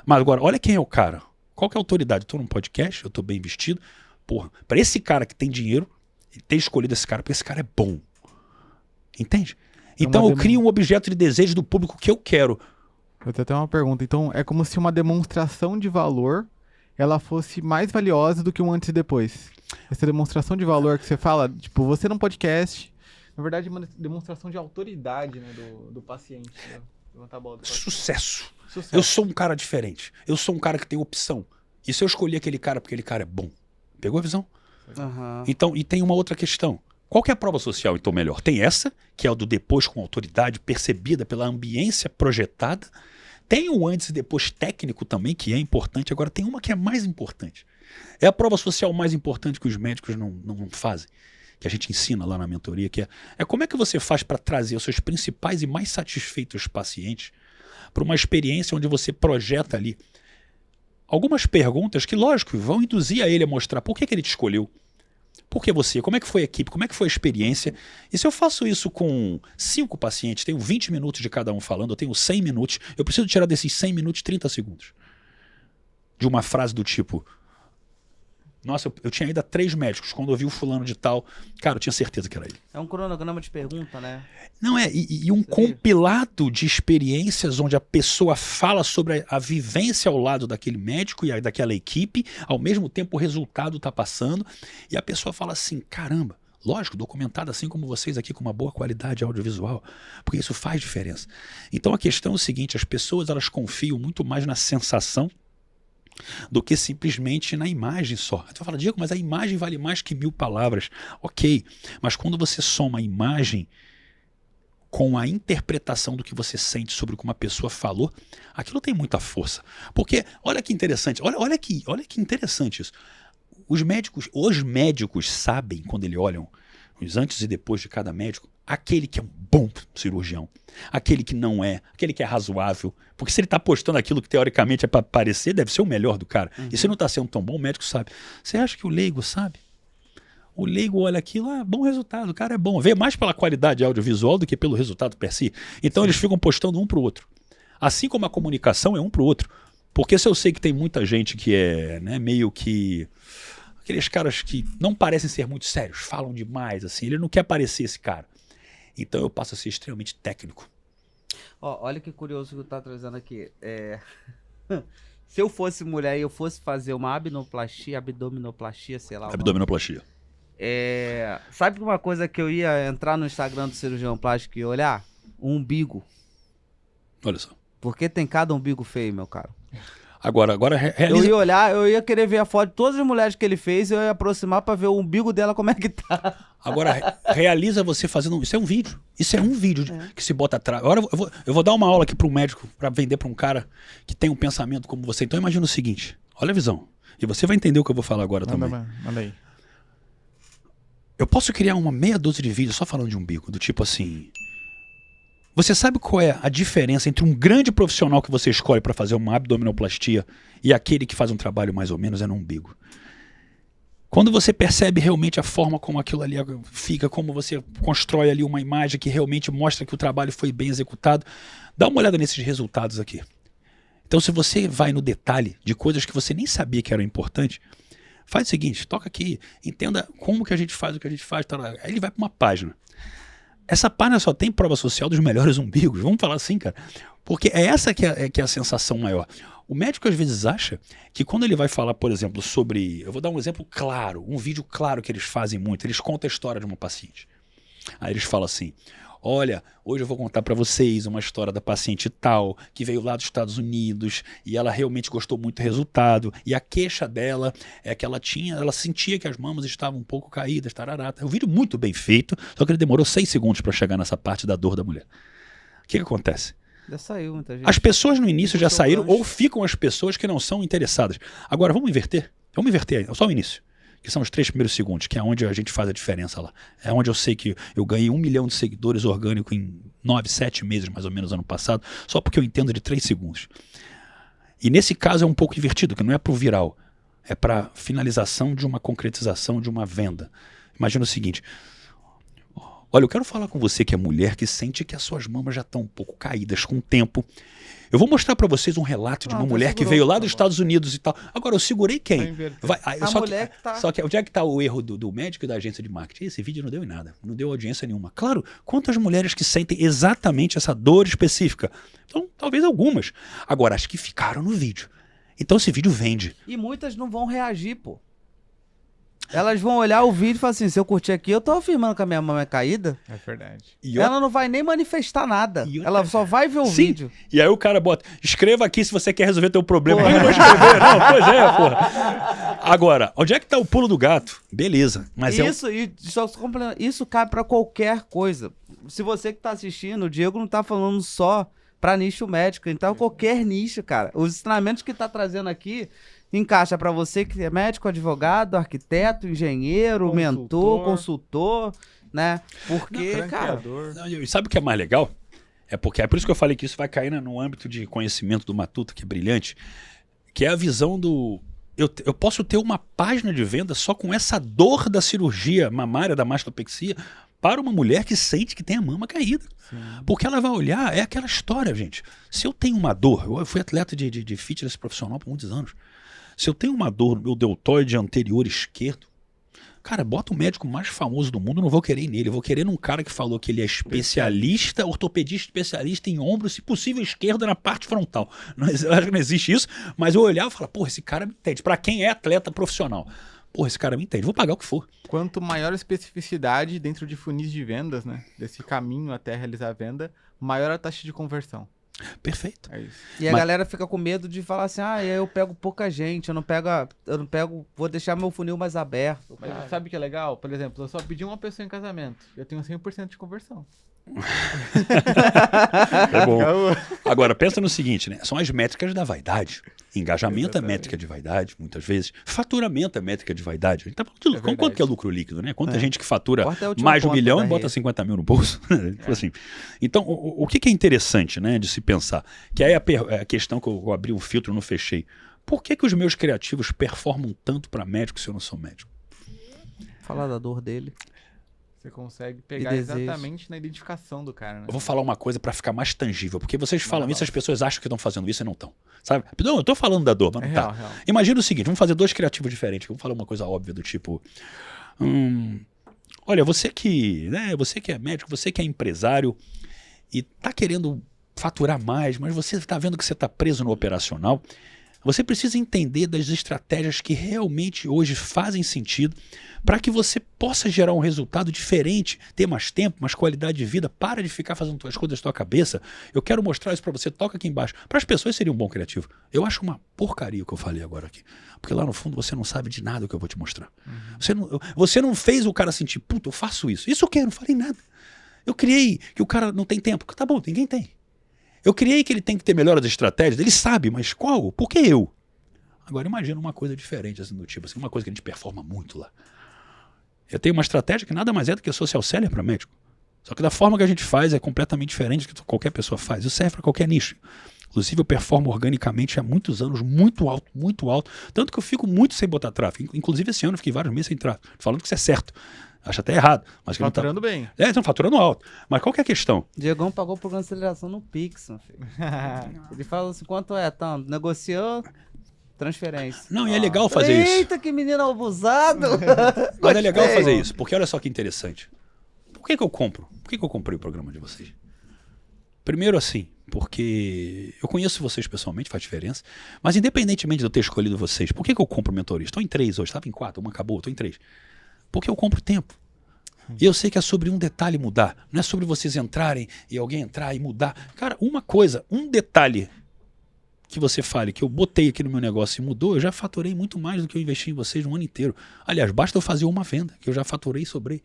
Mas agora, olha quem é o cara, qual que é a autoridade? Eu tô num podcast, eu tô bem vestido, porra, pra esse cara que tem dinheiro, ele ter escolhido esse cara, porque esse cara é bom. Entende? Então eu crio um objeto de desejo do público que eu quero. Eu tenho até uma pergunta. Então é como se uma demonstração de valor ela fosse mais valiosa do que um antes e depois. Essa demonstração de valor que você fala, tipo, você num podcast, na verdade é uma demonstração de autoridade, né, do paciente. Né? Sucesso. Eu sou um cara diferente. Eu sou um cara que tem opção. E se eu escolher aquele cara porque aquele cara é bom? Pegou a visão? Uhum. Então, e tem uma outra questão. Qual que é a prova social, então, melhor? Tem essa, que é o do depois com autoridade, percebida pela ambiência projetada. Tem o antes e depois técnico também, que é importante. Agora, tem uma que é mais importante. É a prova social mais importante que os médicos não fazem, que a gente ensina lá na mentoria, que é como é que você faz para trazer os seus principais e mais satisfeitos pacientes para uma experiência onde você projeta ali algumas perguntas que, lógico, vão induzir a ele a mostrar por que ele te escolheu. Por que você? Como é que foi a equipe? Como é que foi a experiência? E se eu faço isso com 5 pacientes, tenho 20 minutos de cada um falando, eu tenho 100 minutos, eu preciso tirar desses 100 minutos 30 segundos. De uma frase do tipo... Nossa, eu tinha ido a 3 médicos. Quando eu vi o fulano de tal, cara, eu tinha certeza que era ele. É um cronograma de pergunta, né? Não é, e um compilado de experiências onde a pessoa fala sobre a vivência ao lado daquele médico e daquela equipe, ao mesmo tempo o resultado está passando, e a pessoa fala assim, caramba, lógico, documentado assim como vocês aqui, com uma boa qualidade audiovisual, porque isso faz diferença. Então a questão é o seguinte, as pessoas elas confiam muito mais na sensação do que simplesmente na imagem só. Você fala, Diego, mas a imagem vale mais que 1000 palavras. Ok, mas quando você soma a imagem com a interpretação do que você sente sobre o que uma pessoa falou, aquilo tem muita força. Porque, olha que interessante, olha que interessante isso. Os médicos sabem, quando eles olham os antes e depois de cada médico, aquele que é um bom cirurgião, aquele que não é, aquele que é razoável, porque se ele está postando aquilo que teoricamente é para parecer, deve ser o melhor do cara. E se não está sendo tão bom, o médico sabe. Você acha que o leigo sabe? O leigo olha aquilo, bom resultado, o cara é bom. Vê mais pela qualidade audiovisual do que pelo resultado per si. Então eles ficam postando um para o outro. Assim como a comunicação é um para o outro. Porque se eu sei que tem muita gente que é meio que... aqueles caras que não parecem ser muito sérios, falam demais, assim, ele não quer parecer esse cara. Então eu passo a ser extremamente técnico. Olha que curioso que tu tá trazendo aqui. Se eu fosse mulher e eu fosse fazer uma abdominoplastia, sei lá. Abdominoplastia. Sabe uma coisa que eu ia entrar no Instagram do cirurgião plástico e olhar? Um umbigo. Olha só. Porque tem cada umbigo feio, meu caro. Agora realiza... Eu ia olhar, eu ia querer ver a foto de todas as mulheres que ele fez e eu ia aproximar pra ver o umbigo dela como é que tá. Agora, realiza você fazendo... Isso é um vídeo. Isso é um vídeo que se bota atrás. Agora eu vou dar uma aula aqui para um médico, para vender para um cara que tem um pensamento como você. Então imagina o seguinte, olha a visão. E você vai entender o que eu vou falar agora também. Manda aí. Eu posso criar uma meia dúzia de vídeos só falando de umbigo, do tipo assim... Você sabe qual é a diferença entre um grande profissional que você escolhe para fazer uma abdominoplastia e aquele que faz um trabalho mais ou menos no umbigo? Quando você percebe realmente a forma como aquilo ali fica, como você constrói ali uma imagem que realmente mostra que o trabalho foi bem executado, dá uma olhada nesses resultados aqui. Então se você vai no detalhe de coisas que você nem sabia que eram importantes, faz o seguinte, toca aqui, entenda como que a gente faz o que a gente faz, tá lá. Aí ele vai para uma página. Essa página só tem prova social dos melhores umbigos, vamos falar assim, cara. Porque é essa que é a sensação maior. O médico às vezes acha que quando ele vai falar, por exemplo, sobre... Eu vou dar um exemplo claro, um vídeo claro que eles fazem muito. Eles contam a história de uma paciente. Aí eles falam assim, olha, hoje eu vou contar para vocês uma história da paciente tal, que veio lá dos Estados Unidos e ela realmente gostou muito do resultado. E a queixa dela é que ela sentia que as mamas estavam um pouco caídas, tarará. É um vídeo muito bem feito, só que ele demorou 6 segundos para chegar nessa parte da dor da mulher. O que acontece? Já saiu muita gente. As pessoas no início já saíram ou ficam as pessoas que não são interessadas. Agora, vamos inverter? Vamos inverter, só o início. Que são os 3 primeiros segundos, que é onde a gente faz a diferença lá. É onde eu sei que eu ganhei 1 milhão de seguidores orgânicos em 9, 7 meses, mais ou menos, ano passado, só porque eu entendo de 3 segundos. E nesse caso é um pouco invertido, que não é para o viral, é para finalização de uma concretização de uma venda. Imagina o seguinte, olha, eu quero falar com você que é mulher, que sente que as suas mamas já estão um pouco caídas com o tempo. Eu vou mostrar para vocês um relato de uma mulher que veio lá dos Estados Unidos e tal. Agora, eu segurei quem? Só que onde é que está o erro do médico e da agência de marketing? Esse vídeo não deu em nada, não deu audiência nenhuma. Claro, quantas mulheres que sentem exatamente essa dor específica? Então, talvez algumas. Agora, as que ficaram no vídeo. Então, esse vídeo vende. E muitas não vão reagir, pô. Elas vão olhar o vídeo e falar assim, se eu curtir aqui, eu tô afirmando que a minha mão é caída. É verdade. Ela não vai nem manifestar nada. E Ela só vai ver o Sim. vídeo. E aí o cara bota, escreva aqui se você quer resolver teu problema. Mas eu vou escrever, não, pois é, porra. Agora, onde é que tá o pulo do gato? Beleza, mas Isso cabe pra qualquer coisa. Se você que tá assistindo, o Diego não tá falando só pra nicho médico, então qualquer nicho, cara. Os ensinamentos que tá trazendo aqui encaixa pra você que é médico, advogado, arquiteto, engenheiro, mentor, consultor, né? Porque, cara... E sabe o que é mais legal? É por isso que eu falei que isso vai cair no âmbito de conhecimento do Matuta, que é brilhante, que é a visão do... Eu posso ter uma página de venda só com essa dor da cirurgia mamária, da mastopexia, para uma mulher que sente que tem a mama caída. Sim. Porque ela vai olhar, é aquela história, gente. Se eu tenho uma dor, eu fui atleta de fitness profissional por muitos anos. Se eu tenho uma dor no meu deltoide anterior esquerdo, cara, bota o médico mais famoso do mundo, eu não vou querer ir nele. Eu vou querer num cara que falou que ele é especialista, ortopedista especialista em ombro, se possível esquerda na parte frontal. Eu acho que não existe isso, mas eu olhava e falava, porra, esse cara me entende. Pra quem é atleta profissional, porra, esse cara me entende, vou pagar o que for. Quanto maior a especificidade dentro de funis de vendas, né, desse caminho até realizar a venda, maior a taxa de conversão. Perfeito. É isso. E a galera fica com medo de falar assim, eu pego pouca gente, eu não pego, vou deixar meu funil mais aberto. Mas sabe o que é legal? Por exemplo, eu só pedi uma pessoa em casamento, eu tenho 100% de conversão. É bom. Agora, pensa no seguinte, né? São as métricas da vaidade. Engajamento é métrica de vaidade, muitas vezes. Faturamento é métrica de vaidade. A gente tá falando de quanto que é lucro líquido, né? Quanta gente que fatura mais de 1 milhão e bota 50 mil no bolso. Assim. Então, o que é interessante, né, de se pensar? Que aí a questão que eu abri um filtro e não fechei. Por que os meus criativos performam tanto para médico se eu não sou médico? Falar da dor dele. Você consegue pegar exatamente na identificação do cara, né? Eu vou falar uma coisa pra ficar mais tangível, porque vocês falam isso, as pessoas acham que estão fazendo isso e não estão. Sabe? Não, eu tô falando da dor, mas não tá. Real. Imagina o seguinte, vamos fazer 2 criativos diferentes. Vamos falar uma coisa óbvia do tipo... olha, você que é médico, você que é empresário e tá querendo faturar mais, mas você tá vendo que você tá preso no operacional, você precisa entender das estratégias que realmente hoje fazem sentido para que você possa gerar um resultado diferente, ter mais tempo, mais qualidade de vida. Para de ficar fazendo as coisas da sua cabeça. Eu quero mostrar isso para você. Toca aqui embaixo. Para as pessoas seria um bom criativo. Eu acho uma porcaria o que eu falei agora aqui. Porque lá no fundo você não sabe de nada o que eu vou te mostrar. Você não fez o cara sentir, puta, eu faço isso. Isso o quê? Eu não falei nada. Eu criei que o cara não tem tempo. Tá bom, ninguém tem. Eu criei que ele tem que ter melhores estratégias, ele sabe, mas qual? Por que eu? Agora imagina uma coisa diferente, assim, do tipo, assim, uma coisa que a gente performa muito lá. Eu tenho uma estratégia que nada mais é do que social seller para médico. Só que da forma que a gente faz é completamente diferente do que qualquer pessoa faz. Isso serve para qualquer nicho. Inclusive eu performo organicamente há muitos anos, muito alto. Tanto que eu fico muito sem botar tráfego. Inclusive esse ano eu fiquei vários meses sem tráfego, falando que isso é certo. Acho até errado. Mas faturando bem. Estão faturando alto. Mas qual que é a questão? Diegão pagou o programa de aceleração no Pix, meu filho. Ele fala assim, quanto é? Então, negociou, transferência. Não, e é legal fazer isso. Eita, que menino abusado! Mas é legal fazer isso, porque olha só que interessante. Por que eu compro? Por que eu comprei o programa de vocês? Primeiro assim, porque eu conheço vocês pessoalmente, faz diferença. Mas independentemente de eu ter escolhido vocês, por que eu compro mentoria? Estou em 3 hoje, estava em 4, uma acabou, estou em 3. Porque eu compro tempo. E eu sei que é sobre um detalhe mudar. Não é sobre vocês entrarem e alguém entrar e mudar. Cara, uma coisa, um detalhe que você fale, que eu botei aqui no meu negócio e mudou, eu já faturei muito mais do que eu investi em vocês no ano inteiro. Aliás, basta eu fazer uma venda, que eu já faturei e sobrei.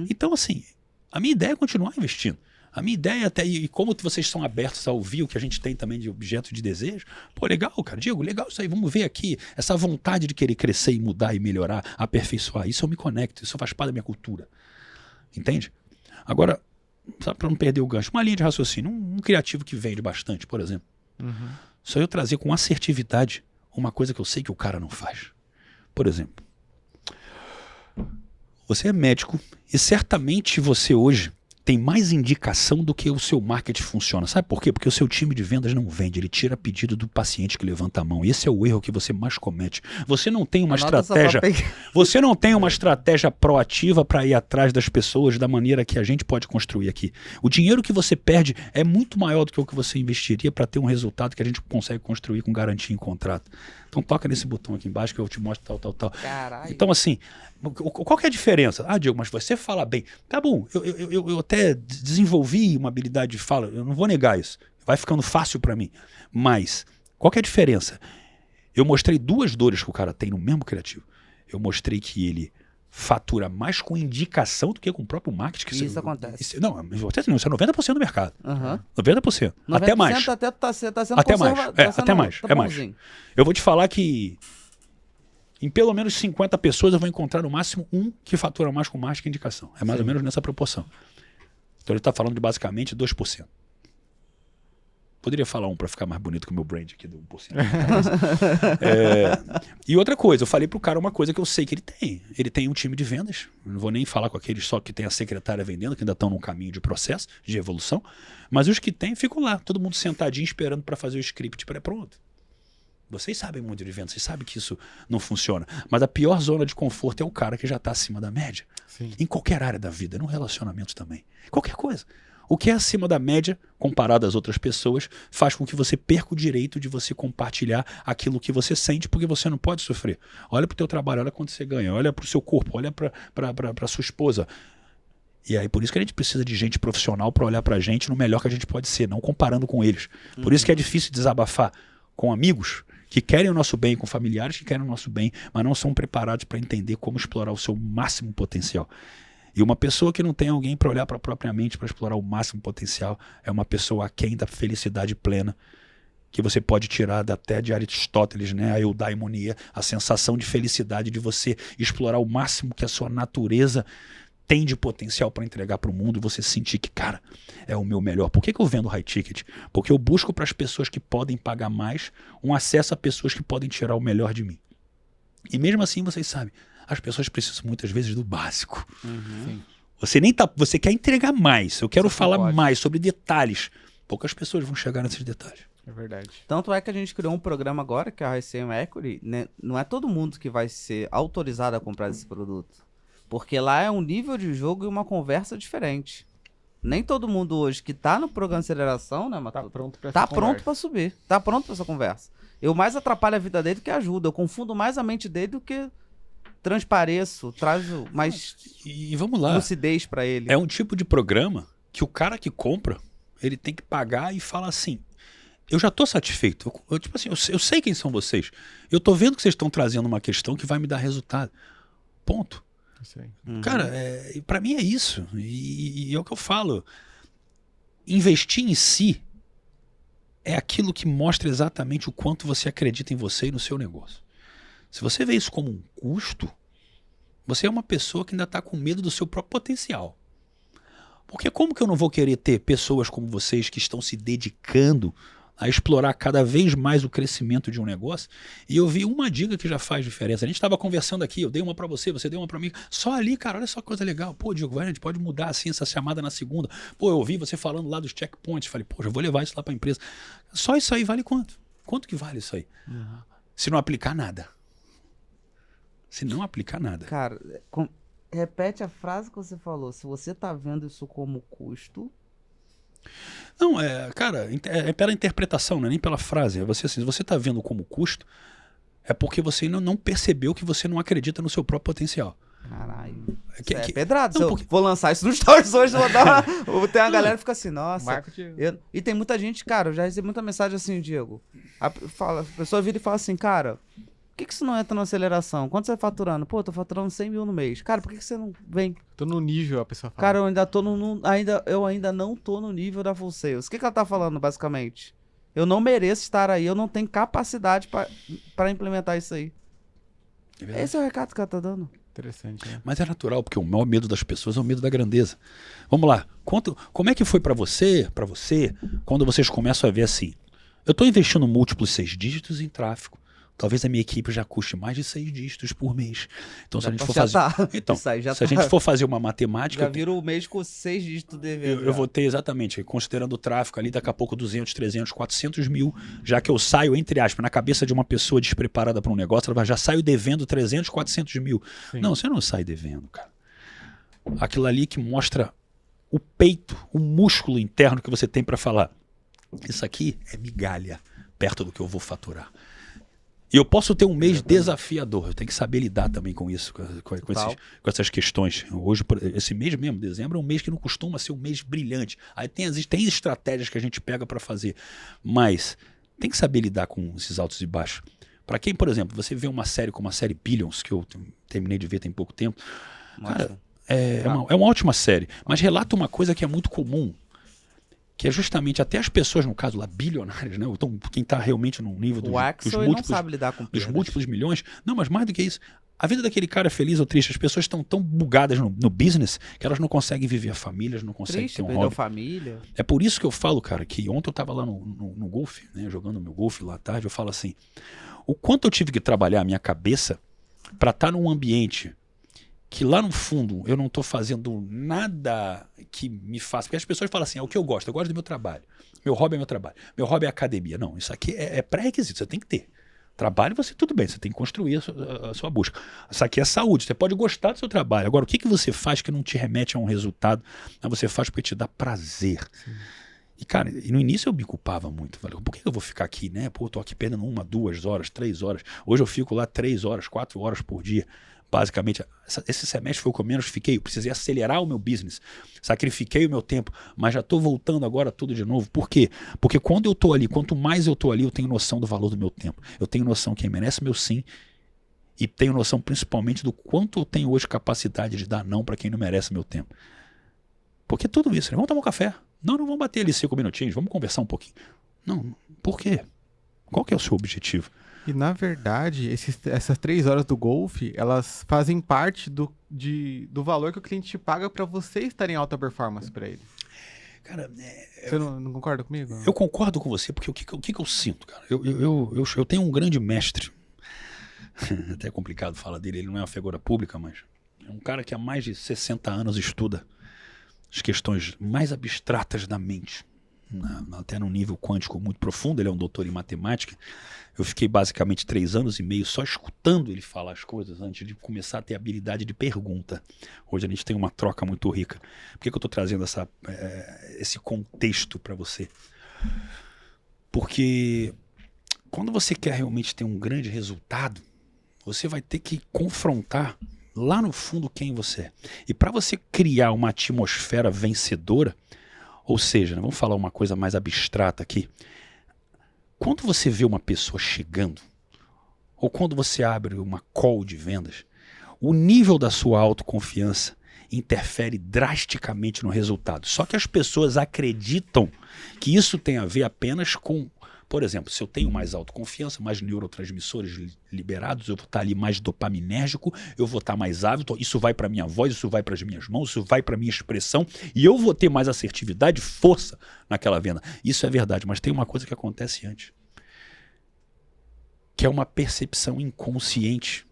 Então, assim, a minha ideia é continuar investindo. A minha ideia até, e como vocês são abertos a ouvir o que a gente tem também de objeto de desejo, pô, legal, cara, Diego, legal isso aí, vamos ver aqui, essa vontade de querer crescer e mudar e melhorar, aperfeiçoar, isso eu me conecto, isso faz parte da minha cultura, entende? Agora, sabe, para não perder o gancho, uma linha de raciocínio, um criativo que vende bastante, por exemplo, só eu trazer com assertividade uma coisa que eu sei que o cara não faz. Por exemplo, você é médico e certamente você hoje tem mais indicação do que o seu marketing funciona. Sabe por quê? Porque o seu time de vendas não vende, ele tira pedido do paciente que levanta a mão. Esse é o erro que você mais comete. Você não tem uma estratégia, você não tem uma estratégia proativa para ir atrás das pessoas da maneira que a gente pode construir aqui. O dinheiro que você perde é muito maior do que o que você investiria para ter um resultado que a gente consegue construir com garantia em contrato. Então toca nesse botão aqui embaixo que eu te mostro tal. Caralho. Então assim, qual que é a diferença? Ah, Diego, mas você fala bem. Tá bom, eu até desenvolvi uma habilidade de fala, eu não vou negar isso. Vai ficando fácil para mim. Mas, qual que é a diferença? Eu mostrei 2 dores que o cara tem no mesmo criativo. Eu mostrei que ele fatura mais com indicação do que com o próprio marketing. Isso acontece. Isso é 90% do mercado. Aham. 90%. Até mais. Até tá sendo Até mais. conserva- tá sendo- Até mais. tá É mais. bonzinho. Eu vou te falar que em pelo menos 50 pessoas eu vou encontrar no máximo um que fatura mais com marketing que indicação. É mais ou menos nessa proporção. Então ele está falando de basicamente 2%. Poderia falar um para ficar mais bonito que o meu brand aqui do 1%. E outra coisa, eu falei pro cara uma coisa que eu sei que ele tem. Ele tem um time de vendas. Eu não vou nem falar com aqueles só que tem a secretária vendendo, que ainda estão num caminho de processo, de evolução. Mas os que tem, ficam lá, todo mundo sentadinho esperando para fazer o script pré-pronto. Vocês sabem muito de vendas, vocês sabem que isso não funciona. Mas a pior zona de conforto é o cara que já está acima da média. Sim. Em qualquer área da vida, no relacionamento também. Qualquer coisa. O que é acima da média, comparado às outras pessoas, faz com que você perca o direito de você compartilhar aquilo que você sente, porque você não pode sofrer. Olha para o teu trabalho, olha quanto você ganha, olha para o seu corpo, olha para sua esposa. E aí por isso que a gente precisa de gente profissional para olhar para a gente no melhor que a gente pode ser, não comparando com eles. Por isso que é difícil desabafar com amigos que querem o nosso bem, com familiares que querem o nosso bem, mas não são preparados para entender como explorar o seu máximo potencial. E uma pessoa que não tem alguém para olhar para a própria mente, para explorar o máximo potencial, é uma pessoa aquém da felicidade plena, que você pode tirar até de Aristóteles, né? A eudaimonia, a sensação de felicidade de você explorar o máximo que a sua natureza tem de potencial para entregar para o mundo e você sentir que, cara, é o meu melhor. Por que eu vendo high ticket? Porque eu busco para as pessoas que podem pagar mais um acesso a pessoas que podem tirar o melhor de mim. E mesmo assim, vocês sabem, as pessoas precisam muitas vezes do básico. Sim. Você quer entregar mais, eu quero Só falar pode. mais sobre detalhes. Poucas pessoas vão chegar nesses detalhes. É verdade. Tanto é que a gente criou um programa agora, que é a ICM Equity, né? Não é todo mundo que vai ser autorizado a comprar esse produto. Porque lá é um nível de jogo e uma conversa diferente. Nem todo mundo hoje que tá no programa de aceleração, né, Tá Matuto? pronto pra Tá essa pronto conversa. pra subir. Tá pronto pra essa conversa. Eu mais atrapalho a vida dele do que ajuda. Eu confundo mais a mente dele do que transpareço, trago mais E vamos lá. lucidez pra ele. É um tipo de programa que o cara que compra, ele tem que pagar e fala assim, eu já tô satisfeito. Tipo assim, eu sei quem são vocês. Eu tô vendo que vocês estão trazendo uma questão que vai me dar resultado. Ponto. Isso aí. Uhum. Cara, para mim é isso. E é o que eu falo. Investir em si é aquilo que mostra exatamente o quanto você acredita em você e no seu negócio. Se você vê isso como um custo, você é uma pessoa que ainda está com medo do seu próprio potencial. Porque como que eu não vou querer ter pessoas como vocês que estão se dedicando a explorar cada vez mais o crescimento de um negócio? E eu vi uma dica que já faz diferença. A gente estava conversando aqui, eu dei uma para você, você deu uma para mim. Só ali, cara, olha só que coisa legal. Pô, Diego, a gente pode mudar assim essa chamada na segunda. Pô, eu ouvi você falando lá dos checkpoints. Falei, pô, eu vou levar isso lá para a empresa. Só isso aí vale quanto? Quanto que vale isso aí? Se não aplicar nada. Se não aplicar nada. Cara, repete a frase que você falou. Se você tá vendo isso como custo... Não, cara, é pela interpretação, não é nem pela frase. É você assim, se você está vendo como custo, é porque você ainda não percebeu que você não acredita no seu próprio potencial. Caralho. Que- Isso é que- pedrado. Não, Se eu porque- vou lançar isso nos stories hoje, vou dar tem uma galera que fica assim, nossa... Marketing. E tem muita gente, cara, eu já recebi muita mensagem assim, Diego. A pessoa vira e fala assim, cara, por que você não entra na aceleração? Quanto você tá faturando? Pô, tô faturando 100 mil no mês. Cara, por que você não vem? Tô no nível, a pessoa fala. Cara, eu ainda tô eu ainda não tô no nível da Full Sales. O que ela tá falando, basicamente? Eu não mereço estar aí, eu não tenho capacidade pra implementar isso aí. É verdade. Esse é o recado que ela tá dando. Interessante, né? Mas é natural, porque o maior medo das pessoas é o medo da grandeza. Vamos lá, como é que foi para você, quando vocês começam a ver assim, eu estou investindo múltiplos 6 dígitos em tráfego. Talvez a minha equipe já custe mais de 6 dígitos por mês. Então, se a gente for fazer, então, Isso aí já se a gente for fazer uma matemática, já vira o mês com 6 dígitos de dever. eu vou ter exatamente, considerando o tráfego ali, daqui a pouco 200, 300, 400 mil, já que eu saio, entre aspas, na cabeça de uma pessoa despreparada para um negócio, ela já saio devendo 300, 400 mil. Sim. Não, você não sai devendo, cara. Aquilo ali que mostra o peito, o músculo interno que você tem para falar. Isso aqui é migalha perto do que eu vou faturar. E eu posso ter um mês desafiador. Eu tenho que saber lidar também com isso, com essas questões. Hoje, esse mês mesmo, dezembro, é um mês que não costuma ser um mês brilhante. Aí tem estratégias que a gente pega para fazer. Mas tem que saber lidar com esses altos e baixos. Para quem, por exemplo, você vê uma série como a série Billions, que eu terminei de ver tem pouco tempo. Cara, é uma ótima série. Mas relata uma coisa que é muito comum. Que é justamente até as pessoas, no caso lá, bilionárias, né? Então, quem está realmente no nível dos Axel não sabe lidar com dos múltiplos milhões. Não, mas mais do que isso, a vida daquele cara é feliz ou triste. As pessoas estão tão bugadas no business que elas não conseguem viver a família, não conseguem ter um hobby. Família. É por isso que eu falo, cara, que ontem eu estava lá no golfe, né? Jogando meu golfe lá à tarde, eu falo assim, o quanto eu tive que trabalhar a minha cabeça para estar num ambiente que lá no fundo eu não estou fazendo nada que me faça. Porque as pessoas falam assim, é o que eu gosto do meu trabalho. Meu hobby é meu trabalho. Meu hobby é academia. Não, isso aqui é pré-requisito, você tem que ter. Trabalho, você tudo bem, você tem que construir a sua busca. Isso aqui é saúde, você pode gostar do seu trabalho. Agora, o que você faz que não te remete a um resultado? Você faz porque te dá prazer. Sim. E, cara, no início eu me culpava muito. Falei, por que eu vou ficar aqui, né? Pô, eu tô aqui perdendo 1, 2 horas, 3 horas. Hoje eu fico lá 3 horas, 4 horas por dia. Basicamente, esse semestre foi o que eu menos fiquei. Eu precisei acelerar o meu business. Sacrifiquei o meu tempo, mas já estou voltando agora tudo de novo. Por quê? Porque quando eu estou ali, quanto mais eu estou ali, eu tenho noção do valor do meu tempo. Eu tenho noção quem merece meu sim e tenho noção principalmente do quanto eu tenho hoje capacidade de dar não para quem não merece meu tempo. Porque tudo isso, né? Vamos tomar um café. Não vamos bater ali 5 minutinhos, vamos conversar um pouquinho. Não, por quê? Qual que é o seu objetivo? E, na verdade, essas 3 horas do golfe, elas fazem parte do valor que o cliente te paga para você estar em alta performance para ele. Cara, você não concorda comigo? Eu concordo com você, porque o que eu sinto, cara? Eu tenho um grande mestre, até é complicado falar dele, ele não é uma figura pública, mas é um cara que há mais de 60 anos estuda as questões mais abstratas da mente. Até num nível quântico muito profundo, ele é um doutor em matemática. Eu fiquei basicamente 3 anos e meio só escutando ele falar as coisas antes de começar a ter habilidade de pergunta. Hoje a gente tem uma troca muito rica. Por que eu estou trazendo esse contexto para você? Porque quando você quer realmente ter um grande resultado, você vai ter que confrontar lá no fundo quem você é. E para você criar uma atmosfera vencedora, ou seja, vamos falar uma coisa mais abstrata aqui. Quando você vê uma pessoa chegando, ou quando você abre uma call de vendas, o nível da sua autoconfiança interfere drasticamente no resultado. Só que as pessoas acreditam que isso tem a ver apenas com... Por exemplo, se eu tenho mais autoconfiança, mais neurotransmissores liberados, eu vou estar ali mais dopaminérgico, eu vou estar mais ávido, isso vai para minha voz, isso vai para as minhas mãos, isso vai para minha expressão, e eu vou ter mais assertividade, força naquela venda. Isso é verdade, mas tem uma coisa que acontece antes, que é uma percepção inconsciente,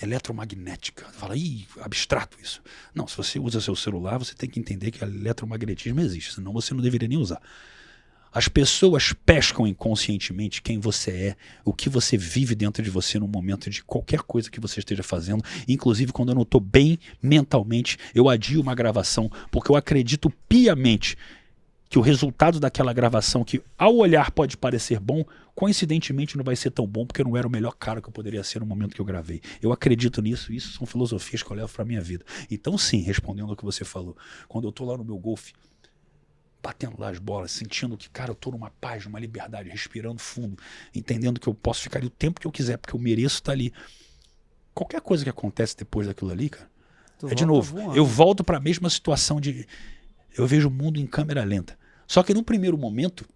eletromagnética. Fala, abstrato isso. Não, se você usa seu celular, você tem que entender que o eletromagnetismo existe, senão você não deveria nem usar. As pessoas pescam inconscientemente quem você é, o que você vive dentro de você no momento de qualquer coisa que você esteja fazendo. Inclusive, quando eu não estou bem mentalmente, eu adio uma gravação, porque eu acredito piamente que o resultado daquela gravação, que ao olhar pode parecer bom, coincidentemente não vai ser tão bom, porque eu não era o melhor cara que eu poderia ser no momento que eu gravei. Eu acredito nisso, e isso são filosofias que eu levo para a minha vida. Então sim, respondendo ao que você falou, quando eu estou lá no meu golfe, batendo lá as bolas, sentindo que, cara, eu tô numa paz, numa liberdade, respirando fundo, entendendo que eu posso ficar ali o tempo que eu quiser, porque eu mereço estar ali. Qualquer coisa que acontece depois daquilo ali, cara, de novo, eu volto para a mesma situação de... Eu vejo o mundo em câmera lenta. Só que no primeiro momento,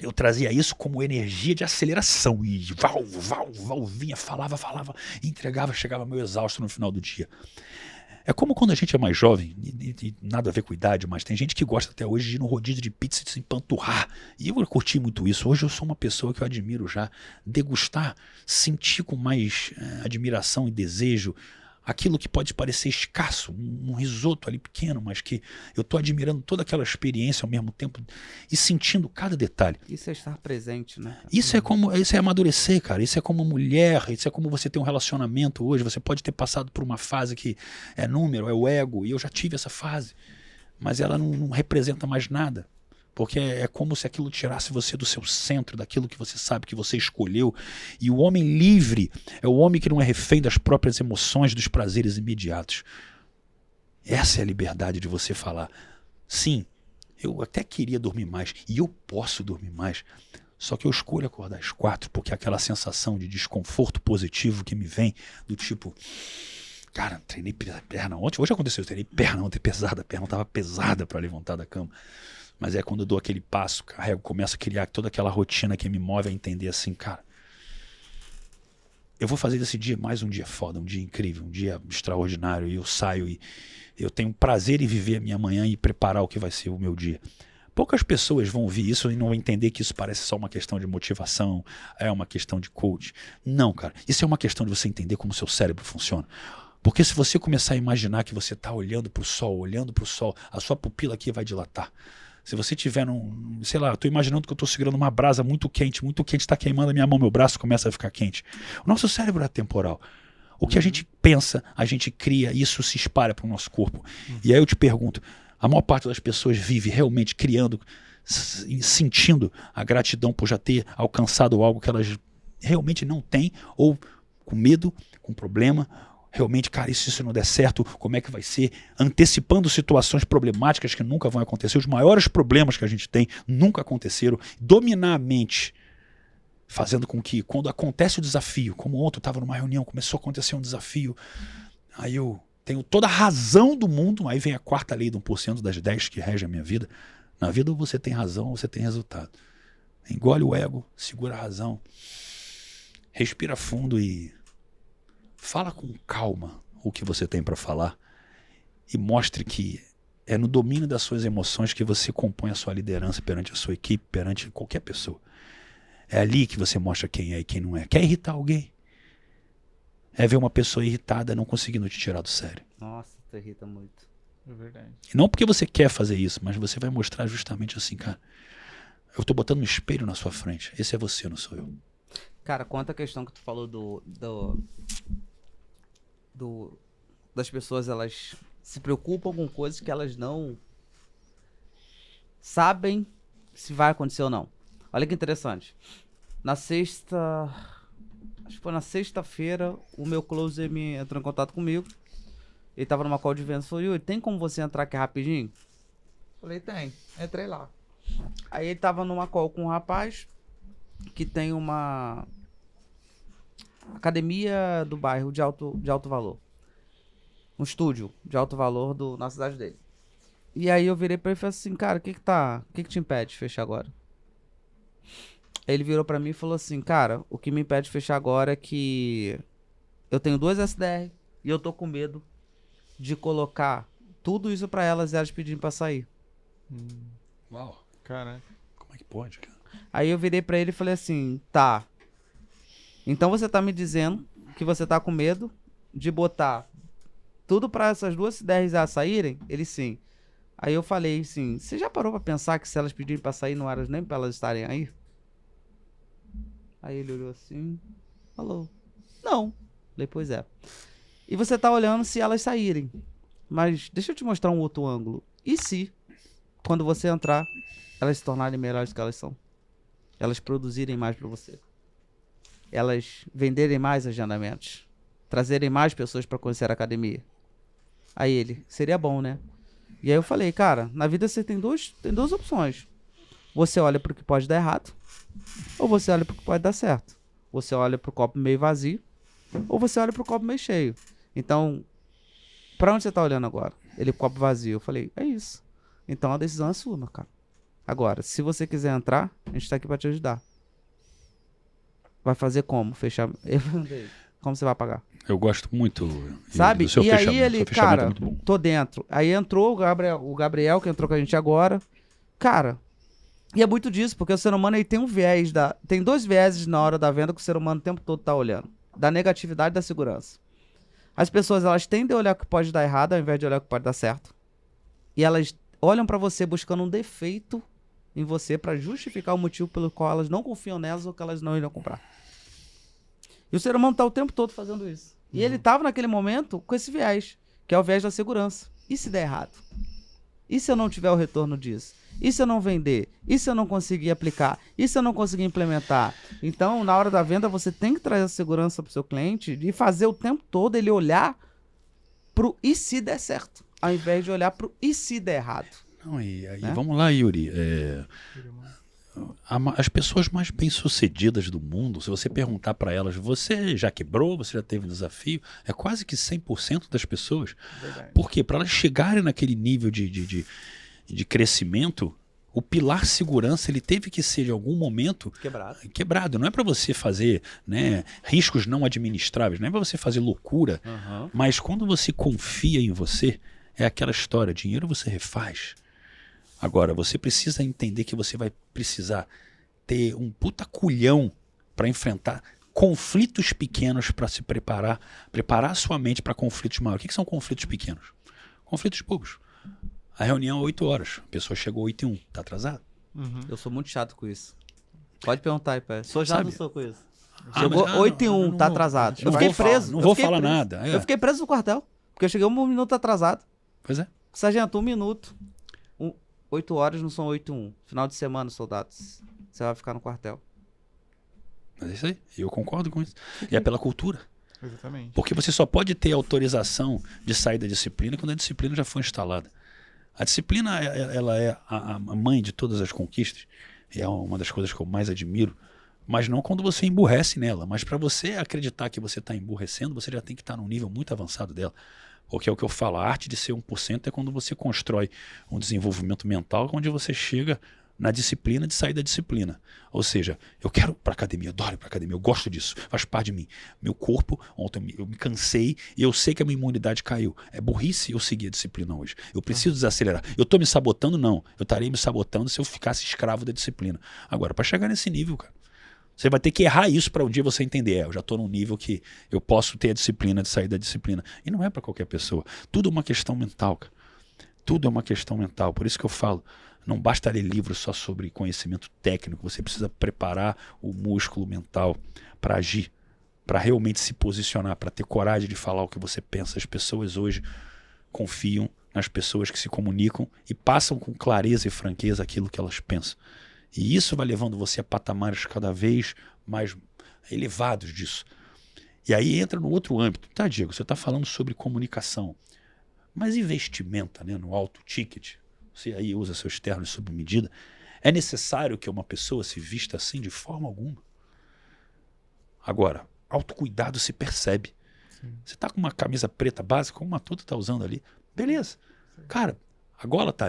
eu trazia isso como energia de aceleração, e vinha, falava, entregava, chegava meio exausto no final do dia. É como quando a gente é mais jovem, e nada a ver com idade, mas tem gente que gosta até hoje de ir no rodízio de pizza e se empanturrar. E eu curti muito isso. Hoje eu sou uma pessoa que eu admiro já degustar, sentir com mais admiração e desejo aquilo que pode parecer escasso, um risoto ali pequeno, mas que eu estou admirando toda aquela experiência ao mesmo tempo e sentindo cada detalhe. Isso é estar presente, né? Isso é amadurecer, cara. Isso é como mulher, isso é como você ter um relacionamento hoje. Você pode ter passado por uma fase que é número, é o ego, e eu já tive essa fase, mas ela não representa mais nada. Porque é como se aquilo tirasse você do seu centro, daquilo que você sabe que você escolheu. E o homem livre é o homem que não é refém das próprias emoções, dos prazeres imediatos. Essa é a liberdade de você falar: sim, eu até queria dormir mais, e eu posso dormir mais, só que eu escolho acordar às 4, porque aquela sensação de desconforto positivo que me vem, do tipo, cara, treinei perna ontem, hoje aconteceu, eu treinei perna ontem pesada, a perna estava pesada para levantar da cama. Mas é quando eu dou aquele passo, carrego, começo a criar toda aquela rotina que me move a entender assim, cara, eu vou fazer desse dia mais um dia foda, um dia incrível, um dia extraordinário, e eu saio e eu tenho prazer em viver a minha manhã e preparar o que vai ser o meu dia. Poucas pessoas vão ouvir isso e não vão entender que isso parece só uma questão de motivação, é uma questão de coach. Não, cara, isso é uma questão de você entender como o seu cérebro funciona. Porque se você começar a imaginar que você está olhando para o sol, a sua pupila aqui vai dilatar. Se você tiver sei lá, eu tô imaginando que eu tô segurando uma brasa muito quente, está queimando a minha mão, meu braço começa a ficar quente. O nosso cérebro é temporal. O que a gente pensa, a gente cria, isso se espalha para o nosso corpo. E aí eu te pergunto, a maior parte das pessoas vive realmente criando, sentindo a gratidão por já ter alcançado algo que elas realmente não têm, ou com medo, com problema, realmente, cara, se isso não der certo, como é que vai ser? Antecipando situações problemáticas que nunca vão acontecer. Os maiores problemas que a gente tem nunca aconteceram. Dominar a mente, fazendo com que, quando acontece o desafio, como ontem eu estava numa reunião, começou a acontecer um desafio, aí eu tenho toda a razão do mundo, aí vem a quarta lei do 1% das 10 que rege a minha vida. Na vida ou você tem razão ou você tem resultado. Engole o ego, segura a razão, respira fundo e fala com calma o que você tem para falar e mostre que é no domínio das suas emoções que você compõe a sua liderança perante a sua equipe, perante qualquer pessoa. É ali que você mostra quem é e quem não é. Quer irritar alguém? É ver uma pessoa irritada não conseguindo te tirar do sério. Nossa, tu irrita muito. É verdade. E não porque você quer fazer isso, mas você vai mostrar justamente assim, cara, eu tô botando um espelho na sua frente. Esse é você, não sou eu. Cara, quanto à questão que tu falou das pessoas, elas se preocupam com coisas que elas não sabem se vai acontecer ou não. Olha que interessante. Acho que foi na sexta-feira, o meu closer entrou em contato comigo. Ele tava numa call de vendas e falou: Yuri, tem como você entrar aqui rapidinho? Falei, tem. Entrei lá. Aí ele tava numa call com um rapaz que tem uma academia do bairro de alto valor. Um estúdio de alto valor na cidade dele. E aí eu virei pra ele e falei assim, cara, o que te impede de fechar agora? Ele virou pra mim e falou assim, cara, o que me impede de fechar agora é que eu tenho 2 SDR e eu tô com medo de colocar tudo isso pra elas e elas pedirem pra sair. Uau, Caraca. como é que pode, cara? Aí eu virei pra ele e falei assim, tá, então você tá me dizendo que você tá com medo de botar tudo pra essas 2 SDRs saírem? Ele sim. Aí eu falei assim, você já parou pra pensar que se elas pedirem pra sair não era nem pra elas estarem aí? Aí ele olhou assim, falou, não. Falei, pois é. E você tá olhando se elas saírem. Mas deixa eu te mostrar um outro ângulo. E se, quando você entrar, elas se tornarem melhores do que elas são? Elas produzirem mais pra você? Elas venderem mais agendamentos? Trazerem mais pessoas pra conhecer a academia? Aí ele, seria bom, né? E aí eu falei, cara, na vida você tem duas opções. Você olha pro que pode dar errado, ou você olha pro que pode dar certo. Você olha pro copo meio vazio, ou você olha pro copo meio cheio. Então, pra onde você tá olhando agora? Ele, copo vazio. Eu falei, é isso. Então a decisão é sua, meu cara. Agora, se você quiser entrar, a gente tá aqui pra te ajudar. Vai fazer como? Fechar. Eu perguntei, como você vai pagar? Eu gosto muito, Sabe? do seu E fechamento. aí ele, Seu fechamento cara, é muito bom. tô dentro. Aí entrou o Gabriel, que entrou com a gente agora. Cara, e é muito disso, porque o ser humano ele tem tem 2 vieses na hora da venda que o ser humano o tempo todo tá olhando. Da negatividade e da segurança. As pessoas, elas tendem a olhar o que pode dar errado ao invés de olhar o que pode dar certo. E elas olham pra você buscando um defeito em você pra justificar o motivo pelo qual elas não confiam nelas ou que elas não iriam comprar. E o ser humano tá o tempo todo fazendo isso. E ele tava naquele momento com esse viés, que é o viés da segurança. E se der errado? E se eu não tiver o retorno disso? E se eu não vender? E se eu não conseguir aplicar? E se eu não conseguir implementar? Então, na hora da venda, você tem que trazer a segurança para o seu cliente e fazer o tempo todo ele olhar pro e se der certo, ao invés de olhar pro e se der errado. Não, e Né? vamos lá, Yuri. As pessoas mais bem-sucedidas do mundo, se você perguntar para elas, você já quebrou, você já teve um desafio, é quase que 100% das pessoas. Verdade. Por quê? Para elas chegarem naquele nível de crescimento, o pilar segurança ele teve que ser, de algum momento, quebrado. Não é para você fazer, né, riscos não administráveis, não é para você fazer loucura, mas quando você confia em você, é aquela história, dinheiro você refaz. Agora, você precisa entender que você vai precisar ter um puta culhão para enfrentar conflitos pequenos, para se preparar a sua mente para conflitos maiores. O que são conflitos pequenos? Conflitos bobos. A reunião é 8 horas, a pessoa chegou 8h01, tá atrasado? Eu sou muito chato com isso. Pode perguntar aí, pai. Sou chato, Sabe? não sou com isso. Ah, Chegou mas- 8h01, não tá vou- atrasado. Não Eu fiquei vou falar- preso. não eu vou fiquei falar preso. nada, é. Eu fiquei preso no quartel, porque eu cheguei 1 minuto atrasado. Pois é. Sargento, 1 minuto. 8 horas não são 8h01. Final de semana, soldados. Você vai ficar no quartel. Mas é isso aí, eu concordo com isso. E é pela cultura. Exatamente. Porque você só pode ter autorização de sair da disciplina quando a disciplina já foi instalada. A disciplina, ela é a mãe de todas as conquistas, e é uma das coisas que eu mais admiro, mas não quando você emburrece nela. Mas para você acreditar que você está emburrecendo, você já tem que estar num nível muito avançado dela. Porque é o que eu falo, a arte de ser 1% é quando você constrói um desenvolvimento mental onde você chega na disciplina de sair da disciplina. Ou seja, eu quero ir para academia, adoro ir para academia, eu gosto disso, faz parte de mim. Meu corpo, ontem eu me cansei e eu sei que a minha imunidade caiu. É burrice eu seguir a disciplina hoje. Eu preciso desacelerar. Eu estou me sabotando? Não. Eu estaria me sabotando se eu ficasse escravo da disciplina. Agora, para chegar nesse nível, cara, você vai ter que errar isso para um dia você entender. Eu já estou num nível que eu posso ter a disciplina de sair da disciplina. E não é para qualquer pessoa. Tudo é uma questão mental, cara. Tudo é uma questão mental. Por isso que eu falo, não basta ler livros só sobre conhecimento técnico. Você precisa preparar o músculo mental para agir, para realmente se posicionar, para ter coragem de falar o que você pensa. As pessoas hoje confiam nas pessoas que se comunicam e passam com clareza e franqueza aquilo que elas pensam. E isso vai levando você a patamares cada vez mais elevados disso. E aí entra no outro âmbito. Tá, Diego, você está falando sobre comunicação. Mas investimento, né, no alto ticket, você aí usa seus ternos sob medida, é necessário que uma pessoa se vista assim de forma alguma? Agora, autocuidado se percebe. Sim. Você está com uma camisa preta básica, como uma toda está usando ali, beleza. Sim. Cara, a gola tá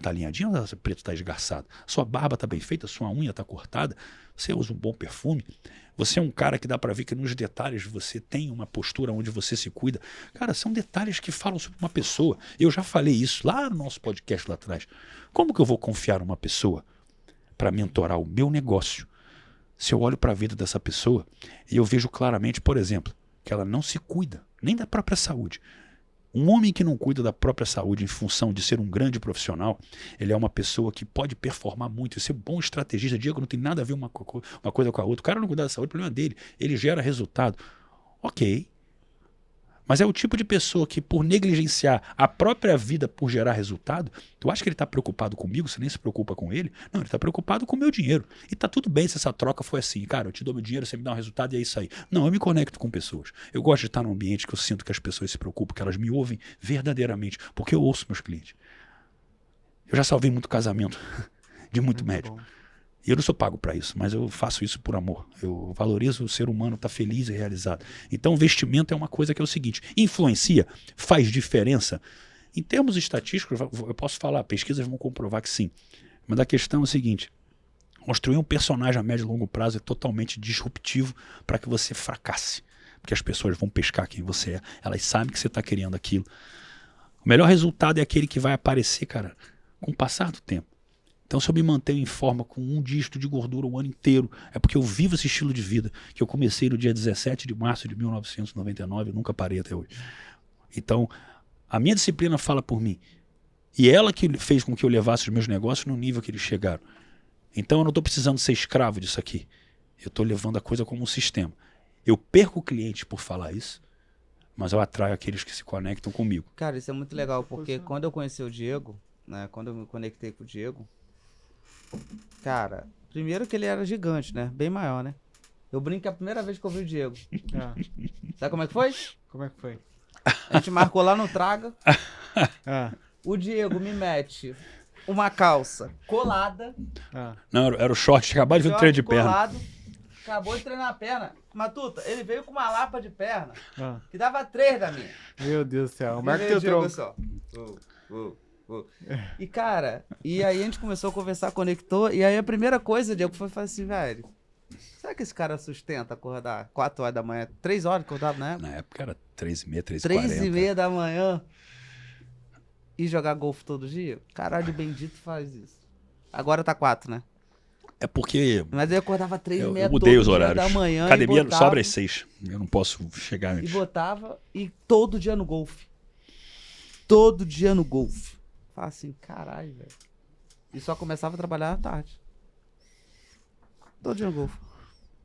alinhadinha ou o preto está esgarçado? Sua barba está bem feita, sua unha está cortada, você usa um bom perfume, você é um cara que dá para ver que nos detalhes você tem uma postura onde você se cuida. Cara, são detalhes que falam sobre uma pessoa. Eu já falei isso lá no nosso podcast lá atrás. Como que eu vou confiar numa pessoa para mentorar o meu negócio se eu olho para a vida dessa pessoa e eu vejo claramente, por exemplo, que ela não se cuida nem da própria saúde? Um homem que não cuida da própria saúde em função de ser um grande profissional, ele é uma pessoa que pode performar muito, ser bom estrategista. Diego, não tem nada a ver uma coisa com a outra. O cara não cuidar da saúde, o problema é dele. Ele gera resultado. Ok. Mas é o tipo de pessoa que, por negligenciar a própria vida por gerar resultado, tu acha que ele está preocupado comigo, você nem se preocupa com ele? Não, ele está preocupado com o meu dinheiro. E tá tudo bem se essa troca foi assim, cara, eu te dou meu dinheiro, você me dá um resultado e é isso aí. Não, eu me conecto com pessoas. Eu gosto de estar num ambiente que eu sinto que as pessoas se preocupam, que elas me ouvem verdadeiramente, porque eu ouço meus clientes. Eu já salvei muito casamento de muito médico. E eu não sou pago para isso, mas eu faço isso por amor. Eu valorizo o ser humano estar feliz e realizado. Então, investimento é uma coisa que é o seguinte: influencia, faz diferença. Em termos estatísticos, eu posso falar, pesquisas vão comprovar que sim. Mas a questão é o seguinte: construir um personagem a médio e longo prazo é totalmente disruptivo para que você fracasse. Porque as pessoas vão pescar quem você é, elas sabem que você está querendo aquilo. O melhor resultado é aquele que vai aparecer, cara, com o passar do tempo. Então, se eu me mantenho em forma com 1 dígito de gordura o ano inteiro, é porque eu vivo esse estilo de vida, que eu comecei no dia 17 de março de 1999, eu nunca parei até hoje. Então, a minha disciplina fala por mim. E ela que fez com que eu levasse os meus negócios no nível que eles chegaram. Então, eu não estou precisando ser escravo disso aqui. Eu estou levando a coisa como um sistema. Eu perco clientes por falar isso, mas eu atraio aqueles que se conectam comigo. Cara, isso é muito legal, porque quando eu conheci o Diego, né? Quando eu me conectei com o Diego, cara, primeiro que ele era gigante, né? Bem maior, né? Eu brinco que é a primeira vez que eu vi o Diego. Ah, Sabe como é que foi? como é que foi? A gente marcou lá no Traga. Ah, O Diego me mete uma calça colada. ah. Não, era o short, acabou de vir o short treino de perna. colado, acabou de treinar a perna. Matuta, ele veio com uma lapa de perna Ah. que dava 3 da minha. Meu Deus do céu. Marca Ele teu veio, Diego, tronco. só. E cara, e aí a gente começou a conversar, conectou. E aí a primeira coisa, Diego, foi falar assim, velho. Será que esse cara sustenta acordar 4 horas da manhã? 3 horas acordado, né? Na época era 3h30, 3 3h40. e meia da manhã e jogar golfe todo dia? Caralho, bendito faz isso. Agora tá 4, né? É porque Mas eu acordava 3 e eu meia mudei todo os dia horários. da manhã. Academia e botava, sobra às 6. Eu não posso chegar E antes. botava e todo dia no golfe. Todo dia no golfe. Fala assim, caralho, velho. E só começava a trabalhar à tarde. Todo dia no golfe.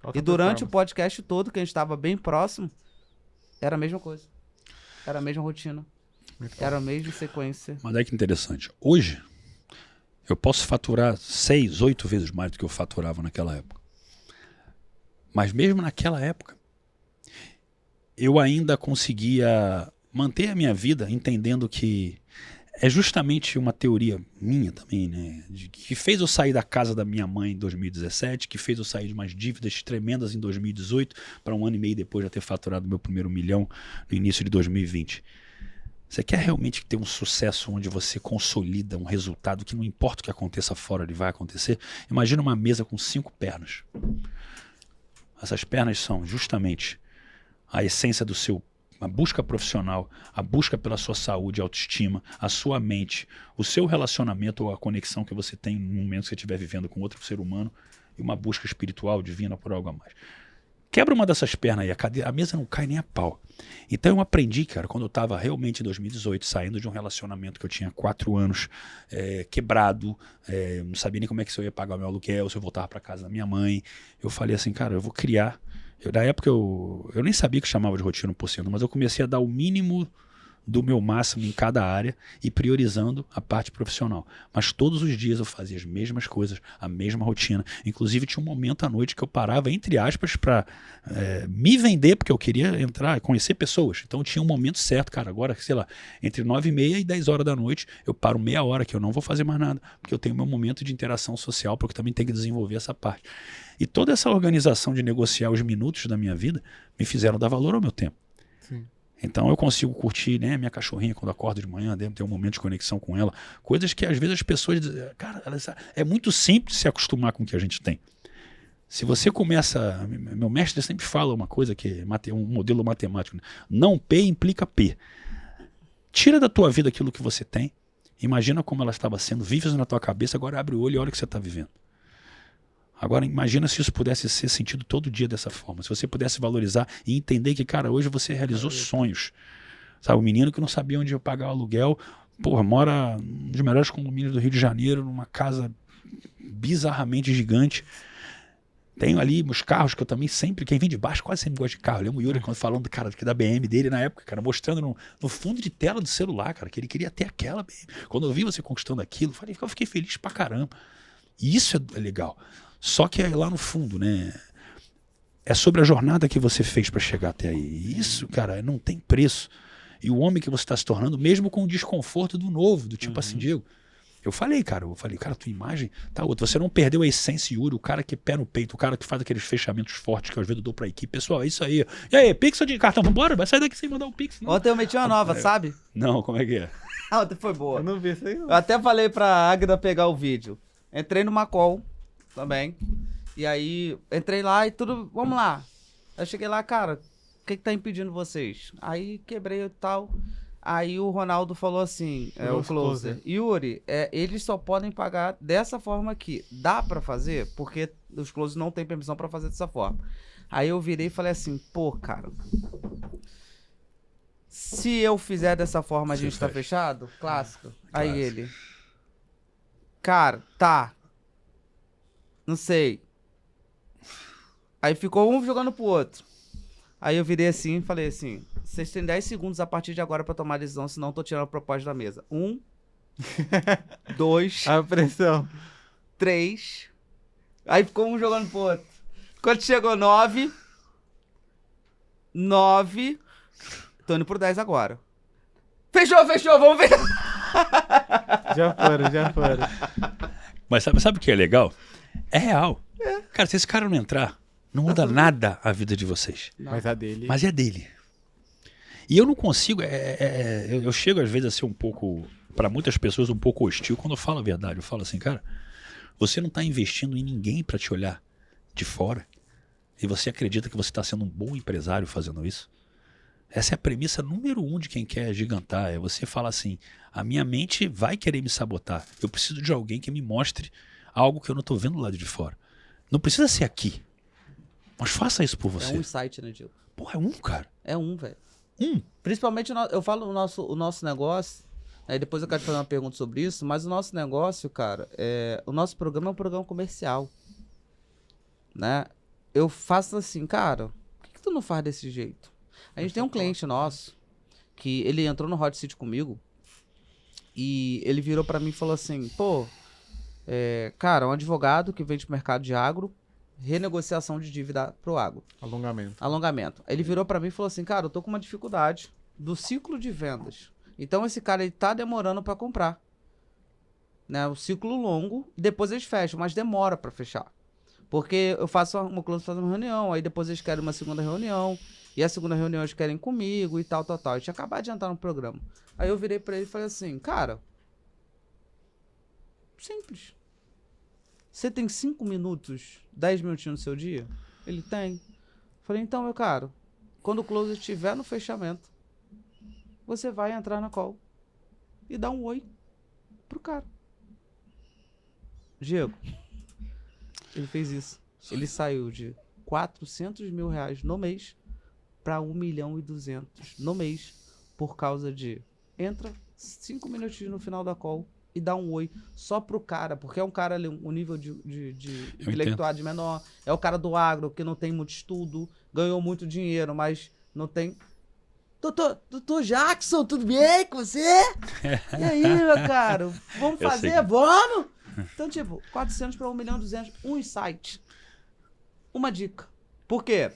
Alta E durante o performance. podcast todo, que a gente tava bem próximo, era a mesma coisa. Era a mesma rotina. Muito bom. Era a mesma sequência. Mas é que interessante. Hoje, eu posso faturar 6, 8 vezes mais do que eu faturava naquela época. Mas mesmo naquela época, eu ainda conseguia manter a minha vida entendendo que é justamente uma teoria minha também, né? Que fez eu sair da casa da minha mãe em 2017, que fez eu sair de umas dívidas tremendas em 2018, para um ano e meio depois já ter faturado meu primeiro milhão no início de 2020. Você quer realmente ter um sucesso onde você consolida um resultado que não importa o que aconteça fora, ele vai acontecer? Imagina uma mesa com 5 pernas. Essas pernas são justamente a essência do seu, a busca profissional, a busca pela sua saúde, autoestima, a sua mente, o seu relacionamento ou a conexão que você tem no momento que você estiver vivendo com outro ser humano e uma busca espiritual, divina por algo a mais. Quebra uma dessas pernas aí, a mesa não cai nem a pau. Então eu aprendi, cara, quando eu estava realmente em 2018, saindo de um relacionamento que eu tinha 4 anos, quebrado, não sabia nem como é que eu ia pagar o meu aluguel, se eu voltava para casa da minha mãe. Eu falei assim, cara, eu vou criar. Na época eu nem sabia que chamava de rotina 1%, mas eu comecei a dar o mínimo do meu máximo em cada área e priorizando a parte profissional. Mas todos os dias eu fazia as mesmas coisas, a mesma rotina. Inclusive tinha um momento à noite que eu parava, entre aspas, para me vender, porque eu queria entrar, conhecer pessoas. Então tinha um momento certo, cara, agora, sei lá, entre 9h30 e 10 horas da noite, eu paro meia hora que eu não vou fazer mais nada, porque eu tenho meu momento de interação social, porque eu também tenho que desenvolver essa parte. E toda essa organização de negociar os minutos da minha vida me fizeram dar valor ao meu tempo. Sim. Então eu consigo curtir, né, minha cachorrinha quando acordo de manhã, devo ter um momento de conexão com ela. Coisas que às vezes as pessoas dizem, cara, é muito simples se acostumar com o que a gente tem. Se você começa, meu mestre sempre fala uma coisa que é um modelo matemático, né? Não P implica P. Tira da tua vida aquilo que você tem, imagina como ela estava sendo, vive isso na tua cabeça, agora abre o olho e olha o que você está vivendo. Agora, imagina se isso pudesse ser sentido todo dia dessa forma. Se você pudesse valorizar e entender que, cara, hoje você realizou sonhos. Sabe, o menino que não sabia onde ia pagar o aluguel, porra, mora um dos melhores condomínios do Rio de Janeiro, numa casa bizarramente gigante. Tenho ali os carros que eu também sempre, quem vem de baixo quase sempre gosta de carro. Eu lembro o Yuri quando falando, cara, da BM dele na época, cara, mostrando no fundo de tela do celular, cara, que ele queria ter aquela BM. Quando eu vi você conquistando aquilo, eu fiquei feliz pra caramba. E isso é legal. Só que é lá no fundo, né? É sobre a jornada que você fez para chegar até aí. E isso, cara, não tem preço. E o homem que você está se tornando, mesmo com o desconforto do novo, do tipo assim, Diego. Eu falei, cara, tua imagem tá outra. Você não perdeu a essência, Yuri, o cara que é pé no peito, o cara que faz aqueles fechamentos fortes que às vezes eu dou pra equipe. Pessoal, é isso aí. E aí, Pix ou de cartão? Vambora, vai sair daqui sem mandar um Pix. Não. Ontem eu meti uma nova, sabe? Não, como é que é? Ontem foi boa. Eu não vi isso aí, não. Eu até falei pra Águida pegar o vídeo. Entrei numa call também. E aí, entrei lá e tudo, vamos lá. Aí cheguei lá, cara, o que tá impedindo vocês? Aí quebrei e tal. Aí o Ronaldo falou assim, o closer. Yuri, eles só podem pagar dessa forma aqui. Dá pra fazer? Porque os closers não têm permissão pra fazer dessa forma. Aí eu virei e falei assim, pô, cara, se eu fizer dessa forma a gente tá fechado? Clássico. Aí ele, cara, tá. Não sei. Aí ficou um jogando pro outro. Aí eu virei assim e falei assim, vocês têm 10 segundos a partir de agora pra tomar decisão, senão eu tô tirando a proposta da mesa. 1, 2, A pressão. 3. Aí ficou um jogando pro outro. Quando chegou 9. Tô indo pro 10 agora. Fechou, vamos ver. Já foram. Mas sabe o que é legal? É real. Cara, se esse cara não entrar, não muda nada a vida de vocês. Mas a dele... Mas é dele. E eu não consigo. Eu chego às vezes a ser um pouco, para muitas pessoas, um pouco hostil quando eu falo a verdade. Eu falo assim, cara, você não tá investindo em ninguém para te olhar de fora. E você acredita que você está sendo um bom empresário fazendo isso? Essa é a premissa número 1 de quem quer gigantar. É você falar assim, a minha mente vai querer me sabotar. Eu preciso de alguém que me mostre algo que eu não estou vendo do lado de fora. Não precisa ser aqui. Mas faça isso por você. É um insight, né, Diego? Porra, é um, cara. É um, velho. Um. Principalmente, eu falo o nosso negócio, aí depois eu quero te fazer uma pergunta sobre isso, mas o nosso negócio, cara, o nosso programa é um programa comercial, né? Eu faço assim, cara, por que tu não faz desse jeito? A gente tem um cliente nosso, que ele entrou no Hot City comigo, e ele virou pra mim e falou assim, pô, cara, um advogado que vende pro mercado de agro, renegociação de dívida pro agro. Alongamento. Aí ele virou pra mim e falou assim, cara, eu tô com uma dificuldade do ciclo de vendas. Então esse cara, ele tá demorando pra comprar. Né? O ciclo longo, depois eles fecham, mas demora pra fechar. Porque eu faço uma reunião, aí depois eles querem uma segunda reunião, e a segunda reunião eles querem comigo e tal. A gente acabou de entrar no programa. Aí eu virei pra ele e falei assim, cara, simples. Você tem 5 minutos, 10 minutinhos no seu dia? Ele tem. Falei, então, meu caro, quando o closer estiver no fechamento, você vai entrar na call e dar um oi pro cara. Diego, ele fez isso. Ele saiu de 400 mil reais no mês para 1.200.000 no mês por causa de entra 5 minutinhos no final da call e dá um oi só pro cara, porque é um cara ali, um nível de intelectualidade menor, é o cara do agro que não tem muito estudo, ganhou muito dinheiro, mas não tem... Doutor Jackson, tudo bem com você? E aí, meu caro? Vamos fazer? Vamos? Então, tipo, 400 para 1.200.000, um insight. Uma dica. Por quê?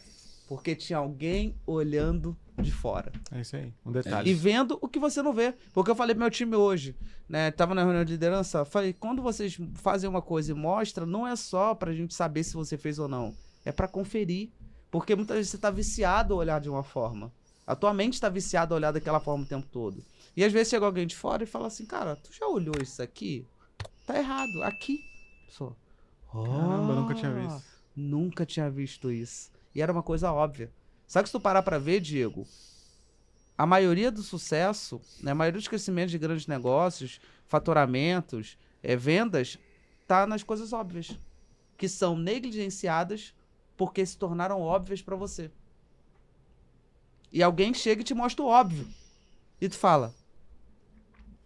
Porque tinha alguém olhando de fora. É isso aí, um detalhe. E vendo o que você não vê. Porque eu falei pro meu time hoje, né? Tava na reunião de liderança, falei, quando vocês fazem uma coisa e mostram, não é só pra gente saber se você fez ou não. É pra conferir. Porque muitas vezes você tá viciado a olhar de uma forma. A tua mente tá viciada a olhar daquela forma o tempo todo. E às vezes chega alguém de fora e fala assim, cara, tu já olhou isso aqui? Tá errado, aqui. Só. Caramba, nunca tinha visto. Nunca tinha visto isso. E era uma coisa óbvia. Só que se tu parar pra ver, Diego, a maioria do sucesso, né, a maioria dos crescimentos de grandes negócios, faturamentos, vendas, tá nas coisas óbvias. Que são negligenciadas porque se tornaram óbvias pra você. E alguém chega e te mostra o óbvio. E tu fala,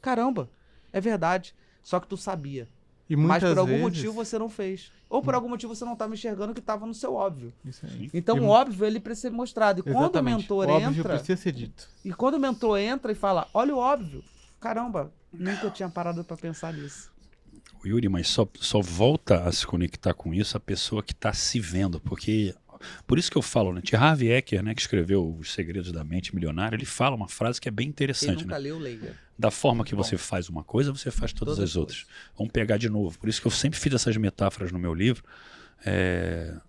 caramba, é verdade. Só que tu sabia. E Mas muitas por algum vezes... motivo você não fez. Ou por algum motivo você não estava enxergando que estava no seu óbvio. Isso aí. Então o óbvio ele precisa ser mostrado. E quando o Exatamente. mentor O óbvio entra... precisa ser dito. E quando o mentor entra e fala, olha o óbvio. Caramba, nunca tinha parado para pensar nisso. Yuri, mas só volta a se conectar com isso a pessoa que está se vendo, porque... Por isso que eu falo, né? Harvey Eker, né, que escreveu Os Segredos da Mente Milionária, ele fala uma frase que é bem Quem interessante, nunca né? leu, leia. Da forma que você faz uma coisa, você faz todas as outras. Vamos pegar de novo. Por isso que eu sempre fiz essas metáforas no meu livro. É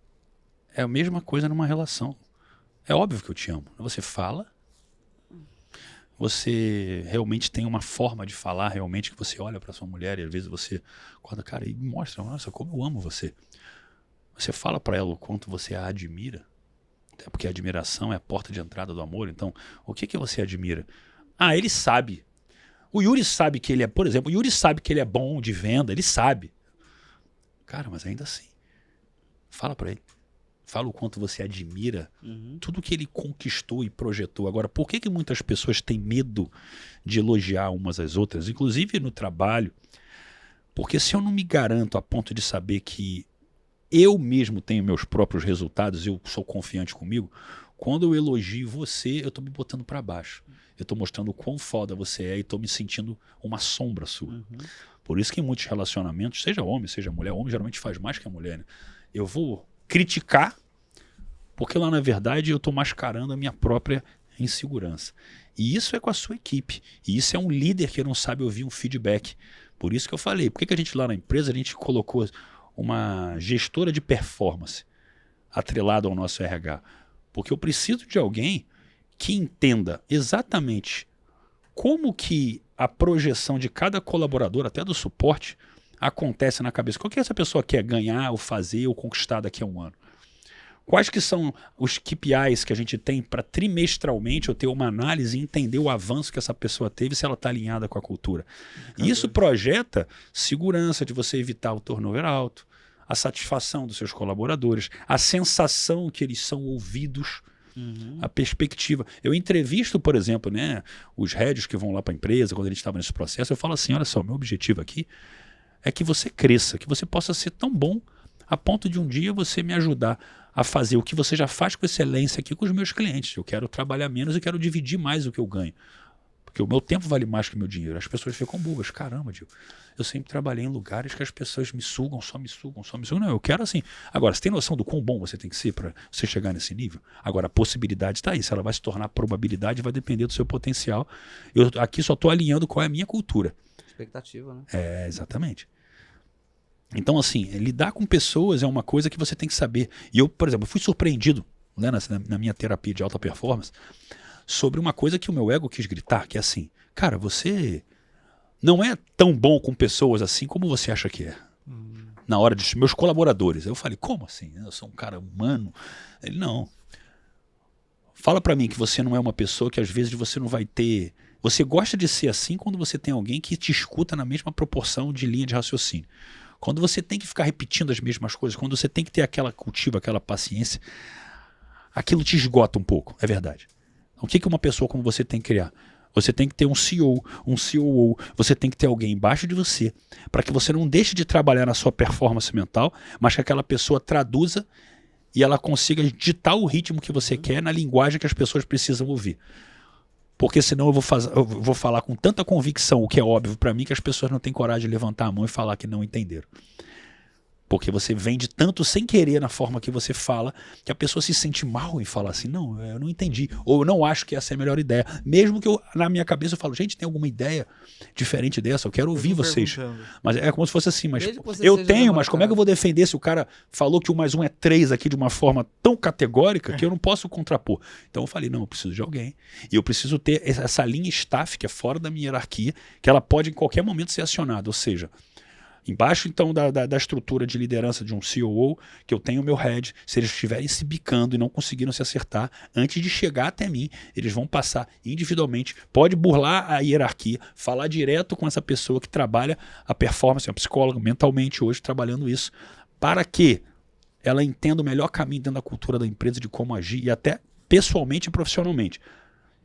a mesma coisa numa relação. É óbvio que eu te amo. Você fala, você realmente tem uma forma de falar, realmente, que você olha para sua mulher e às vezes você, cara, e mostra, nossa, como eu amo você. Você fala para ela o quanto você a admira, até porque a admiração é a porta de entrada do amor. Então, o que você admira? Ah, ele sabe. O Yuri sabe que ele é, por exemplo, o Yuri sabe que ele é bom de venda, ele sabe. Cara, mas ainda assim, fala para ele. Fala o quanto você admira tudo que ele conquistou e projetou. Agora, por que muitas pessoas têm medo de elogiar umas às outras, inclusive no trabalho? Porque se eu não me garanto a ponto de saber que eu mesmo tenho meus próprios resultados, eu sou confiante comigo, quando eu elogio você, eu estou me botando para baixo. Eu tô mostrando o quão foda você é e tô me sentindo uma sombra sua. Por isso que em muitos relacionamentos, seja homem, seja mulher, homem geralmente faz mais que a mulher, né? Eu vou criticar, porque lá na verdade eu tô mascarando a minha própria insegurança. E isso é com a sua equipe. E isso é um líder que não sabe ouvir um feedback. Por isso que eu falei, por que a gente lá na empresa, a gente colocou uma gestora de performance atrelado ao nosso RH? Porque eu preciso de alguém que entenda exatamente como que a projeção de cada colaborador, até do suporte, acontece na cabeça. O que essa pessoa quer ganhar, ou fazer, ou conquistar daqui a um ano? Quais que são os KPIs que a gente tem para trimestralmente eu ter uma análise e entender o avanço que essa pessoa teve, se ela está alinhada com a cultura? E isso projeta segurança de você evitar o turnover alto, a satisfação dos seus colaboradores, a sensação que eles são ouvidos, a perspectiva. Eu entrevisto, por exemplo, né, os heads que vão lá para a empresa, quando a gente estava nesse processo, eu falo assim, olha só, meu objetivo aqui é que você cresça, que você possa ser tão bom a ponto de um dia você me ajudar a fazer o que você já faz com excelência aqui com os meus clientes. Eu quero trabalhar menos e quero dividir mais o que eu ganho. Porque o meu tempo vale mais que o meu dinheiro. As pessoas ficam bobas. Caramba, Diego, eu sempre trabalhei em lugares que as pessoas me sugam, só me sugam, só me sugam. Não, eu quero assim. Agora, você tem noção do quão bom você tem que ser para você chegar nesse nível? Agora, a possibilidade está aí. Se ela vai se tornar probabilidade, vai depender do seu potencial. Eu aqui só estou alinhando qual é a minha cultura. Expectativa, né? É, exatamente. Então, assim, lidar com pessoas é uma coisa que você tem que saber. E eu, por exemplo, fui surpreendido, né, na minha terapia de alta performance sobre uma coisa que o meu ego quis gritar, que é assim, cara, você não é tão bom com pessoas assim como você acha que é. Na hora dos meus colaboradores. Eu falei, como assim? Eu sou um cara humano. Ele, não. Fala pra mim que você não é uma pessoa que às vezes você não vai ter... Você gosta de ser assim quando você tem alguém que te escuta na mesma proporção de linha de raciocínio. Quando você tem que ficar repetindo as mesmas coisas, quando você tem que ter aquela cultiva, aquela paciência, aquilo te esgota um pouco, é verdade. O que uma pessoa como você tem que criar? Você tem que ter um CEO, um COO, você tem que ter alguém embaixo de você, para que você não deixe de trabalhar na sua performance mental, mas que aquela pessoa traduza e ela consiga ditar o ritmo que você quer na linguagem que as pessoas precisam ouvir. Porque senão eu vou falar com tanta convicção, o que é óbvio para mim, que as pessoas não têm coragem de levantar a mão e falar que não entenderam. Porque você vende tanto sem querer na forma que você fala, que a pessoa se sente mal em falar assim, não, eu não entendi, ou eu não acho que essa é a melhor ideia. Mesmo que na minha cabeça eu falo, gente, tem alguma ideia diferente dessa? Eu quero ouvir vocês. Mas é como se fosse assim, mas eu tenho, mas como é que eu vou defender se o cara falou que 1 mais 1 é 3 aqui de uma forma tão categórica que eu não posso contrapor? Então eu falei, não, eu preciso de alguém. E eu preciso ter essa linha staff que é fora da minha hierarquia, que ela pode em qualquer momento ser acionada, ou seja... Embaixo, então, da estrutura de liderança de um COO, que eu tenho o meu head, se eles estiverem se bicando e não conseguiram se acertar, antes de chegar até mim, eles vão passar individualmente, pode burlar a hierarquia, falar direto com essa pessoa que trabalha a performance, a psicóloga, mentalmente hoje, trabalhando isso, para que ela entenda o melhor caminho dentro da cultura da empresa, de como agir, e até pessoalmente e profissionalmente.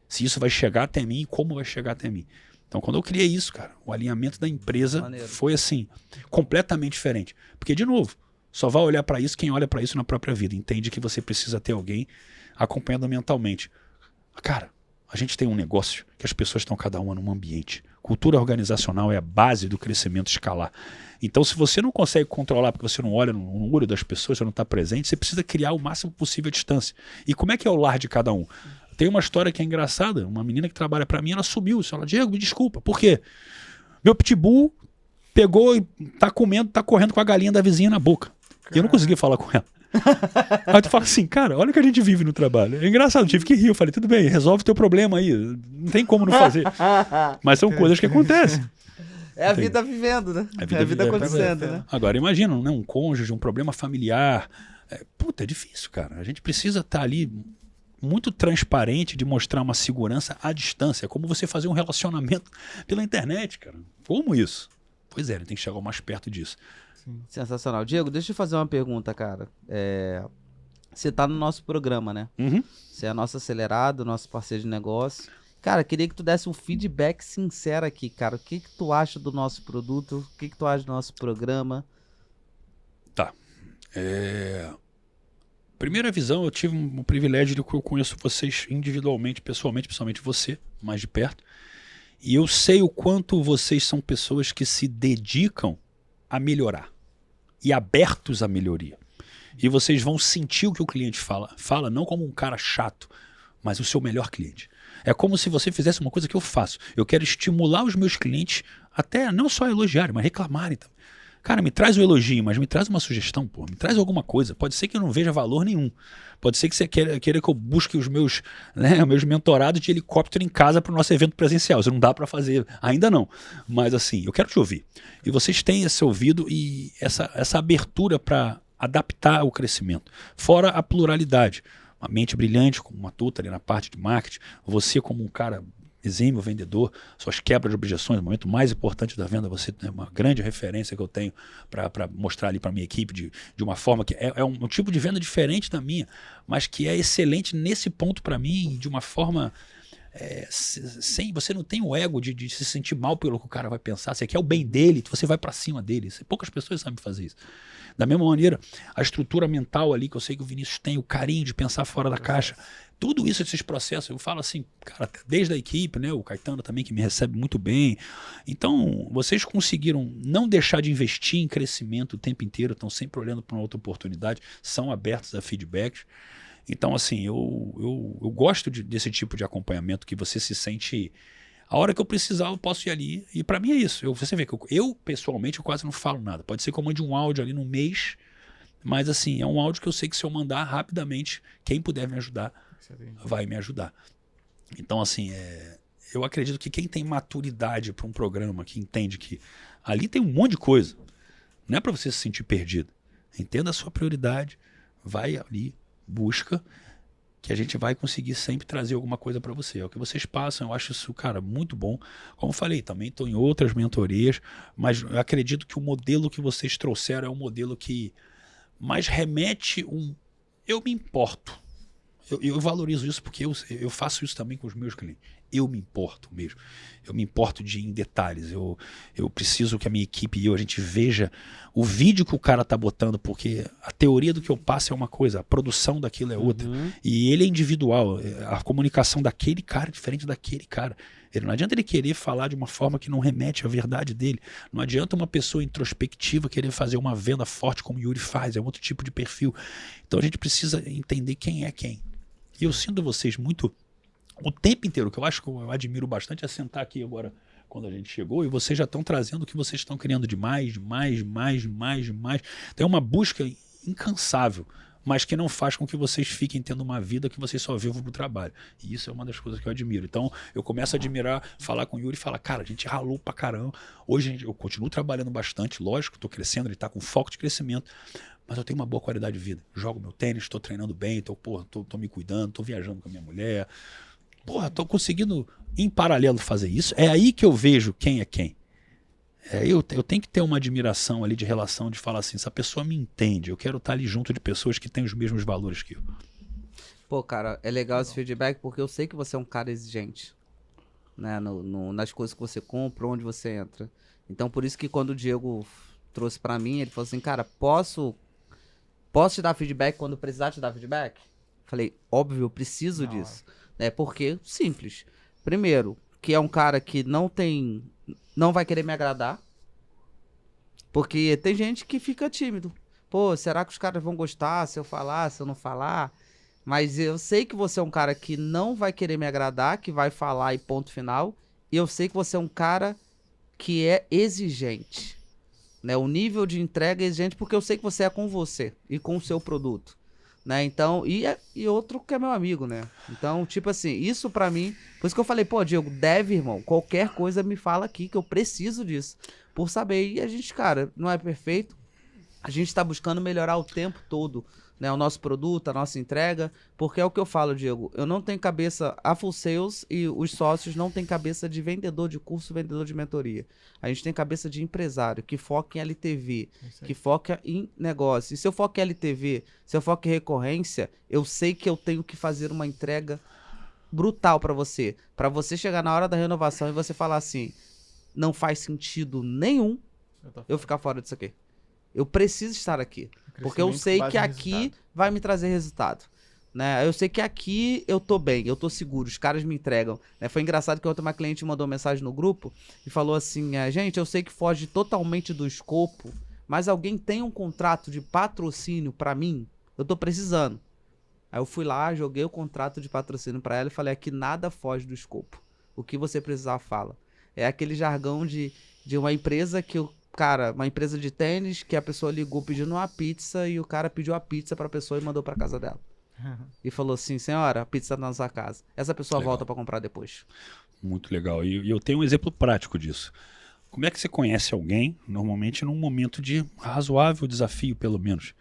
Se isso vai chegar até mim e como vai chegar até mim. Então, quando eu criei isso, cara, o alinhamento da empresa foi assim, completamente diferente. Porque, de novo, só vai olhar para isso quem olha para isso na própria vida. Entende que você precisa ter alguém acompanhando mentalmente. Cara, a gente tem um negócio que as pessoas estão cada uma num ambiente. Cultura organizacional é a base do crescimento escalar. Então, se você não consegue controlar, porque você não olha no olho das pessoas, você não está presente, você precisa criar o máximo possível a distância. E como é que é o lar de cada um? Tem uma história que é engraçada. Uma menina que trabalha pra mim, ela sumiu. Ela, Diego, me desculpa. Por quê? Meu pitbull pegou e tá correndo com a galinha da vizinha na boca. E eu não consegui falar com ela. Aí tu fala assim, cara, olha o que a gente vive no trabalho. É engraçado, eu tive que rir. Eu falei, tudo bem, resolve teu problema aí. Não tem como não fazer. Mas são coisas que acontecem. É a vida vivendo, né? É a vida acontecendo, né? Agora, imagina, né, um cônjuge, um problema familiar. Puta, é difícil, cara. A gente precisa estar ali... muito transparente de mostrar uma segurança à distância. É como você fazer um relacionamento pela internet, cara. Como isso? Pois é, tem que chegar mais perto disso. Sim. Sensacional. Diego, deixa eu fazer uma pergunta, cara. Você tá no nosso programa, né? Você é nosso acelerado, nosso parceiro de negócio. Cara, queria que tu desse um feedback sincero aqui, cara. O que tu acha do nosso produto? O que tu acha do nosso programa? Tá. Primeira visão, eu tive um privilégio de que eu conheço vocês individualmente, pessoalmente, principalmente você, mais de perto. E eu sei o quanto vocês são pessoas que se dedicam a melhorar e abertos à melhoria. E vocês vão sentir o que o cliente fala. Fala não como um cara chato, mas o seu melhor cliente. É como se você fizesse uma coisa que eu faço. Eu quero estimular os meus clientes até não só elogiarem, mas reclamarem também. Cara, me traz um elogio, mas me traz uma sugestão, pô. Me traz alguma coisa. Pode ser que eu não veja valor nenhum. Pode ser que você queira que eu busque os meus mentorados de helicóptero em casa para o nosso evento presencial. Isso não dá para fazer, ainda não. Mas assim, eu quero te ouvir. E vocês têm esse ouvido e essa abertura para adaptar o crescimento. Fora a pluralidade. Uma mente brilhante, como uma tuta ali na parte de marketing. Você como um cara exímio vendedor, suas quebras de objeções, o momento mais importante da venda, você é uma grande referência que eu tenho para mostrar ali para minha equipe de uma forma que é um tipo de venda diferente da minha, mas que é excelente nesse ponto para mim, de uma forma sem você não tem o ego de se sentir mal pelo que o cara vai pensar, você quer o bem dele, você vai para cima dele. Poucas pessoas sabem fazer isso. Da mesma maneira, a estrutura mental ali, que eu sei que o Vinícius tem, o carinho de pensar fora da caixa, tudo isso, esses processos, eu falo assim, cara, desde a equipe, né, o Caetano também que me recebe muito bem. Então, vocês conseguiram não deixar de investir em crescimento o tempo inteiro, estão sempre olhando para uma outra oportunidade, são abertos a feedbacks. Então, assim, eu gosto desse tipo de acompanhamento que você se sente... A hora que eu precisar, eu posso ir ali. E para mim é isso. Você vê que eu, pessoalmente, eu quase não falo nada. Pode ser que eu mande um áudio ali no mês, mas assim, é um áudio que eu sei que se eu mandar rapidamente, quem puder me ajudar, vai me ajudar. Então, assim, eu acredito que quem tem maturidade para um programa, que entende que ali tem um monte de coisa, não é para você se sentir perdido. Entenda a sua prioridade, vai ali, busca, que a gente vai conseguir sempre trazer alguma coisa para você. É o que vocês passam, eu acho isso, cara, muito bom. Como eu falei, também estou em outras mentorias, mas eu acredito que o modelo que vocês trouxeram é um modelo que mais remete eu me importo. Eu valorizo isso porque eu faço isso também com os meus clientes. Eu me importo mesmo. Eu me importo em detalhes. Eu preciso que a minha equipe e a gente veja o vídeo que o cara tá botando, porque a teoria do que eu passo é uma coisa, a produção daquilo é outra. E ele é individual. A comunicação daquele cara é diferente daquele cara. Não adianta ele querer falar de uma forma que não remete à verdade dele. Não adianta uma pessoa introspectiva querer fazer uma venda forte como o Yuri faz. É outro tipo de perfil. Então a gente precisa entender quem é quem. E eu sinto vocês muito... O tempo inteiro, que eu acho que eu admiro bastante, é sentar aqui agora, quando a gente chegou, e vocês já estão trazendo o que vocês estão criando de mais. Tem uma busca incansável, mas que não faz com que vocês fiquem tendo uma vida que vocês só vivam pro trabalho. E isso é uma das coisas que eu admiro. Então, eu começo a admirar, falar com o Yuri e falar, cara, a gente ralou pra caramba. Hoje eu continuo trabalhando bastante, lógico, tô crescendo, ele tá com foco de crescimento, mas eu tenho uma boa qualidade de vida. Jogo meu tênis, tô treinando bem, tô me cuidando, tô viajando com a minha mulher. Tô conseguindo, em paralelo, fazer isso. É aí que eu vejo quem é quem. Eu tenho que ter uma admiração ali de relação, de falar assim, essa pessoa me entende, eu quero estar ali junto de pessoas que têm os mesmos valores que eu. Pô, cara, é legal esse feedback porque eu sei que você é um cara exigente, né, nas coisas que você compra, onde você entra. Então, por isso que quando o Diego trouxe pra mim, ele falou assim, cara, posso te dar feedback quando precisar te dar feedback? Falei, óbvio, eu preciso disso. Porque, simples. Primeiro, que é um cara que não vai querer me agradar. Porque tem gente que fica tímido. Pô, será que os caras vão gostar se eu falar, se eu não falar? Mas eu sei que você é um cara que não vai querer me agradar, que vai falar e ponto final. E eu sei que você é um cara que é exigente. Né? O nível de entrega é exigente porque eu sei que você é com você e com o seu produto. Né? Então, e outro que é meu amigo, né? Então, tipo assim, isso pra mim... Por isso que eu falei, pô, Diego, deve, irmão. Qualquer coisa me fala aqui que eu preciso disso. Por saber. E a gente, cara, não é perfeito. A gente tá buscando melhorar o tempo todo, né? O nosso produto, a nossa entrega. Porque é o que eu falo, Diego. Eu não tenho cabeça... A Full Sales e os sócios não têm cabeça de vendedor de curso, vendedor de mentoria. A gente tem cabeça de empresário, que foca em LTV, que foca em negócio. E se eu foco em LTV, se eu foco em recorrência, eu sei que eu tenho que fazer uma entrega brutal para você chegar na hora da renovação e você falar assim, não faz sentido nenhum eu ficar fora disso aqui. Eu preciso estar aqui. Porque eu Crescimento sei com base que em aqui resultado. vai me trazer resultado. Né? Eu sei que aqui eu tô bem, eu tô seguro, os caras me entregam. Né? Foi engraçado que outra uma cliente mandou mensagem no grupo e falou assim: gente, eu sei que foge totalmente do escopo, mas alguém tem um contrato de patrocínio pra mim? Eu tô precisando. Aí eu fui lá, joguei o contrato de patrocínio pra ela e falei: aqui nada foge do escopo. O que você precisar, fala. É aquele jargão de uma empresa que uma empresa de tênis, que a pessoa ligou pedindo uma pizza e o cara pediu a pizza pra pessoa e mandou pra casa dela. E falou assim: senhora, a pizza tá na sua casa. Essa pessoa Legal. volta pra comprar depois. Muito legal. E eu tenho um exemplo prático disso. Como é que você conhece alguém, normalmente num momento de razoável desafio, pelo menos?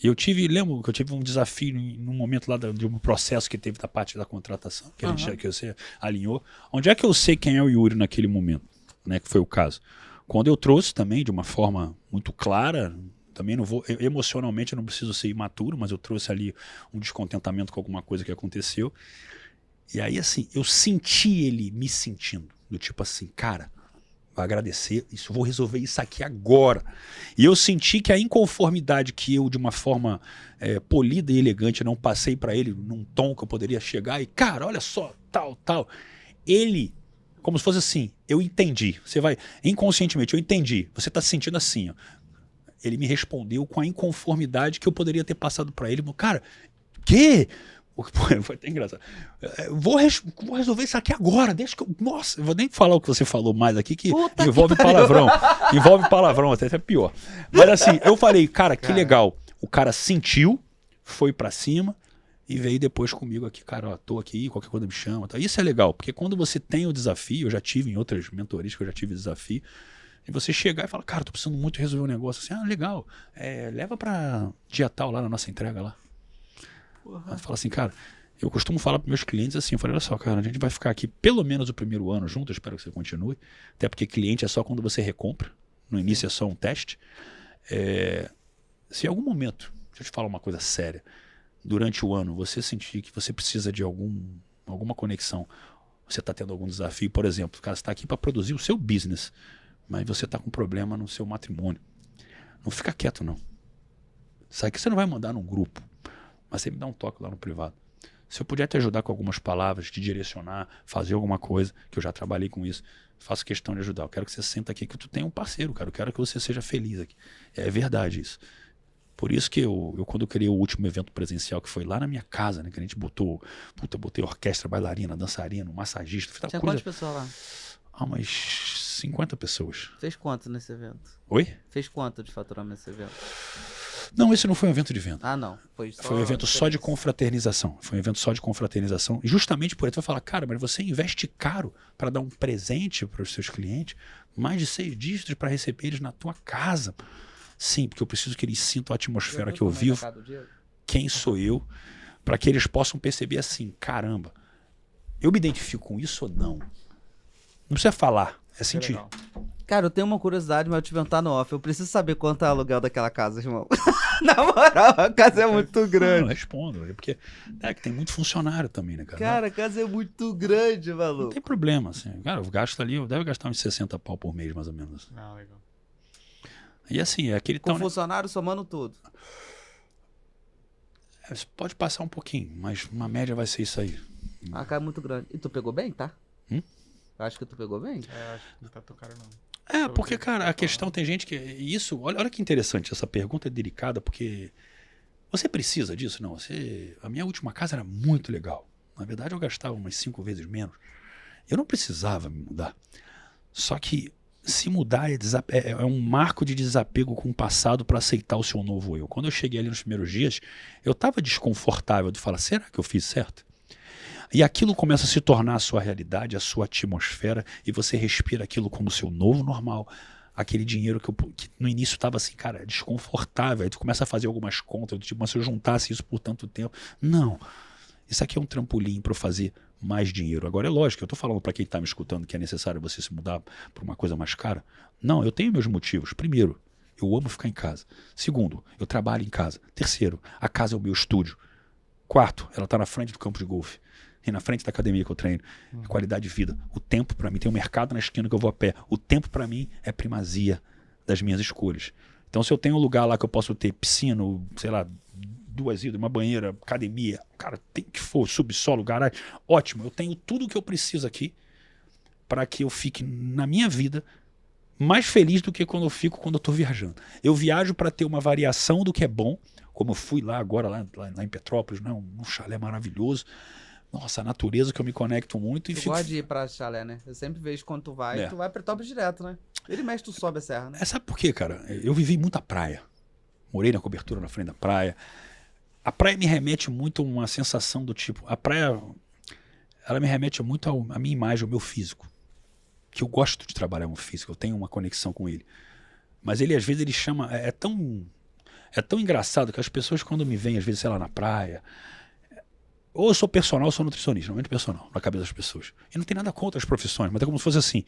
E lembro que eu tive um desafio num momento lá de um processo que teve da parte da contratação, que você alinhou. Onde é que eu sei quem é o Yuri naquele momento, né, que foi o caso? Quando eu trouxe também de uma forma muito clara, também não vou, emocionalmente eu não preciso ser imaturo, mas eu trouxe ali um descontentamento com alguma coisa que aconteceu. E aí, assim, eu senti ele me sentindo, do tipo assim, cara, vai agradecer, vou resolver isso aqui agora. E eu senti que a inconformidade que eu, de uma forma polida e elegante, não passei para ele num tom que eu poderia chegar e, cara, olha só, tal. Ele, como se fosse assim, eu entendi. Você vai, inconscientemente, eu entendi. Você tá se sentindo assim, ó. Ele me respondeu com a inconformidade que eu poderia ter passado para ele. Cara, que? Foi até engraçado. Vou resolver isso aqui agora. Deixa que eu. Nossa, eu vou nem falar o que você falou mais aqui, que envolve palavrão. Envolve palavrão, até é pior. Mas assim, eu falei, cara, que legal. O cara sentiu, foi pra cima e veio depois comigo aqui, cara, ó, tô aqui, qualquer coisa me chama. Tá? Isso é legal, porque quando você tem o desafio, eu já tive em outras mentorias que eu já tive desafio, e você chegar e falar, cara, tô precisando muito resolver um negócio assim, legal, leva pra dia tal lá na nossa entrega lá. Fala assim, cara, eu costumo falar para meus clientes assim, eu falei, olha só, cara, a gente vai ficar aqui pelo menos o primeiro ano junto, eu espero que você continue, até porque cliente é só quando você recompra, no início é só um teste. Se em algum momento, deixa eu te falar uma coisa séria, durante o ano você sentir que você precisa de alguma conexão, você está tendo algum desafio, por exemplo, o cara está aqui para produzir o seu business, mas você está com problema no seu matrimônio, não fica quieto não. Sabe que você não vai mandar num grupo, mas você me dá um toque lá no privado. Se eu puder te ajudar com algumas palavras, te direcionar, fazer alguma coisa, que eu já trabalhei com isso, faço questão de ajudar. Eu quero que você senta aqui, que tu tenha um parceiro, cara. Eu quero que você seja feliz aqui. É verdade isso. Por isso que eu quando eu criei o último evento presencial, que foi lá na minha casa, né? Que a gente botei orquestra, bailarina, dançarino, massagista. Tinha quantas pessoas lá? Umas 50 pessoas. Fez quanto nesse evento? Oi? Fez quanto de faturamento nesse evento? Não, esse não foi um evento de venda. Ah, não. Foi um evento só de confraternização. Foi um evento só de confraternização. E justamente por aí tu vai falar, cara, mas você investe caro para dar um presente para os seus clientes, mais de 6 dígitos para receber eles na tua casa. Sim, porque eu preciso que eles sintam a atmosfera que eu vivo, quem sou eu, para que eles possam perceber assim, caramba, eu me identifico com isso ou não? Não precisa falar, é sentir. Legal. Cara, eu tenho uma curiosidade, mas eu te perguntar no off. Eu preciso saber quanto é o aluguel daquela casa, irmão. Na moral, a casa é muito grande. Não, respondo. Porque que tem muito funcionário também, né, cara? Cara, a casa é muito grande, Não maluco. tem problema, assim. Cara, eu gasto ali, eu deve gastar uns 60 pau por mês, mais ou menos. Ah, legal. E assim, é aquele Com tão, né? funcionário somando tudo. Pode passar um pouquinho, mas uma média vai ser isso aí. A casa é muito grande. E tu pegou bem, tá? Hum? Eu acho que tu pegou bem. Acho que não tá tão caro, não. Porque, cara, a questão tem gente que. Isso, olha que interessante, essa pergunta é delicada, porque você precisa disso? Não, a minha última casa era muito legal. Na verdade, eu gastava umas 5 vezes menos. Eu não precisava me mudar. Só que se mudar é um marco de desapego com o passado para aceitar o seu novo eu. Quando eu cheguei ali nos primeiros dias, eu estava desconfortável de falar, será que eu fiz certo? E aquilo começa a se tornar a sua realidade, a sua atmosfera, e você respira aquilo como seu novo normal. Aquele dinheiro que no início estava assim, cara, desconfortável. Aí tu começa a fazer algumas contas, tipo, mas se eu juntasse isso por tanto tempo. Não. Isso aqui é um trampolim para eu fazer mais dinheiro. Agora é lógico, eu estou falando para quem está me escutando que é necessário você se mudar para uma coisa mais cara. Não, eu tenho meus motivos. Primeiro, eu amo ficar em casa. Segundo, eu trabalho em casa. Terceiro, a casa é o meu estúdio. Quarto, ela está na frente do campo de golfe. E na frente da academia que eu treino. Qualidade de vida. O tempo para mim, tem um mercado na esquina que eu vou a pé. O tempo para mim é primazia das minhas escolhas. Então, se eu tenho um lugar lá que eu posso ter piscina, sei lá, 2 idas, uma banheira, academia, cara, tem que for, subsolo, garagem, ótimo, eu tenho tudo o que eu preciso aqui para que eu fique na minha vida mais feliz do que quando eu tô viajando. Eu viajo para ter uma variação do que é bom, como eu fui lá agora, lá em Petrópolis, né, um chalé maravilhoso. Nossa, a natureza que eu me conecto muito. Tu gosta de ir pra chalé, né? Eu sempre vejo quando tu vai pra Petrópolis direto, né? Ele mexe, tu sobe a serra, né? Sabe por quê, cara? Eu vivi muita praia. Morei na cobertura na frente da praia. A praia me remete muito a uma sensação do tipo... A praia, ela me remete muito à minha imagem, ao meu físico. Que eu gosto de trabalhar com o físico, eu tenho uma conexão com ele. Mas ele, às vezes, ele chama... É tão engraçado que as pessoas, quando me veem, às vezes, sei lá, na praia... Ou eu sou personal, ou sou nutricionista, normalmente personal, na cabeça das pessoas. E não tem nada contra as profissões, mas é como se fosse assim.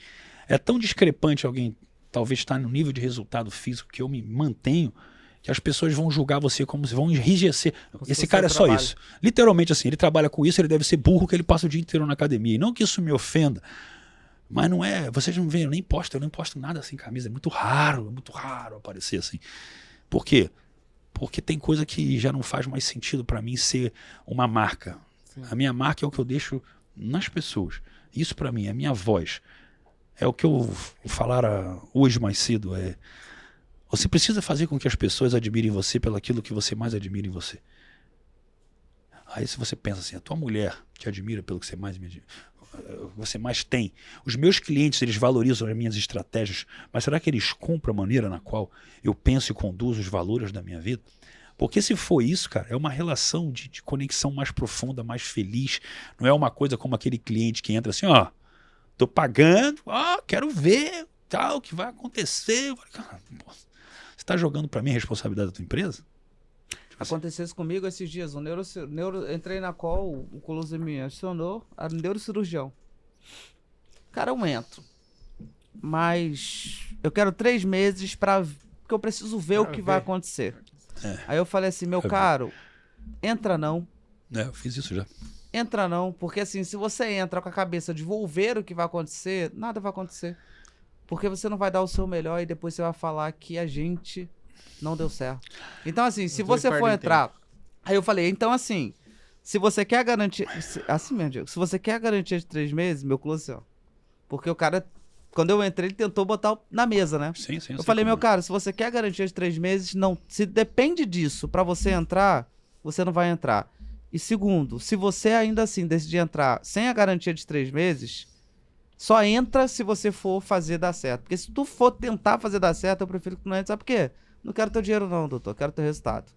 É tão discrepante alguém talvez estar no nível de resultado físico que eu me mantenho, que as pessoas vão julgar você como se vão enrijecer. Esse cara é só isso. Literalmente assim, ele trabalha com isso, ele deve ser burro que ele passa o dia inteiro na academia. E não que isso me ofenda, mas não é... Vocês não veem, eu nem posto nada assim, camisa. É muito raro aparecer assim. Por quê? Porque tem coisa que já não faz mais sentido para mim ser uma marca. Sim. A minha marca é o que eu deixo nas pessoas. Isso para mim é a minha voz. É o que eu falara hoje mais cedo. Você precisa fazer com que as pessoas admirem você pelo aquilo que você mais admira em você. Aí se você pensa assim, a tua mulher te admira pelo que você mais tem. Os meus clientes, eles valorizam as minhas estratégias, mas será que eles compram a maneira na qual eu penso e conduzo os valores da minha vida? Porque se for isso, cara, é uma relação de conexão mais profunda, mais feliz. Não é uma coisa como aquele cliente que entra assim, ó, tô pagando, ó, quero ver tal, o que vai acontecer. Cara, você tá jogando para mim a responsabilidade da tua empresa? Aconteceu isso comigo esses dias. Entrei na call, o Coloso me acionou, a neurocirurgião. Cara, eu entro. Mas eu quero 3 meses porque eu preciso ver o que vai acontecer. Aí eu falei assim, meu caro, entra não. Eu fiz isso já. Entra não, porque assim, se você entra com a cabeça de vou ver o que vai acontecer, nada vai acontecer. Porque você não vai dar o seu melhor e depois você vai falar que a gente... não deu certo. Então, assim, se você for entrar... Aí eu falei, então, assim, se você quer a garantia... Assim mesmo, Diego. Se você quer a garantia de 3 meses, meu close, ó. Porque o cara, quando eu entrei, ele tentou botar na mesa, né? Sim. Eu falei, meu cara, se você quer a garantia de 3 meses, não. Se depende disso pra você entrar, você não vai entrar. E segundo, se você ainda assim decidir entrar sem a garantia de 3 meses... só entra se você for fazer dar certo. Porque se tu for tentar fazer dar certo, eu prefiro que tu não entre. Sabe por quê? Não quero teu dinheiro não, doutor. Quero teu resultado.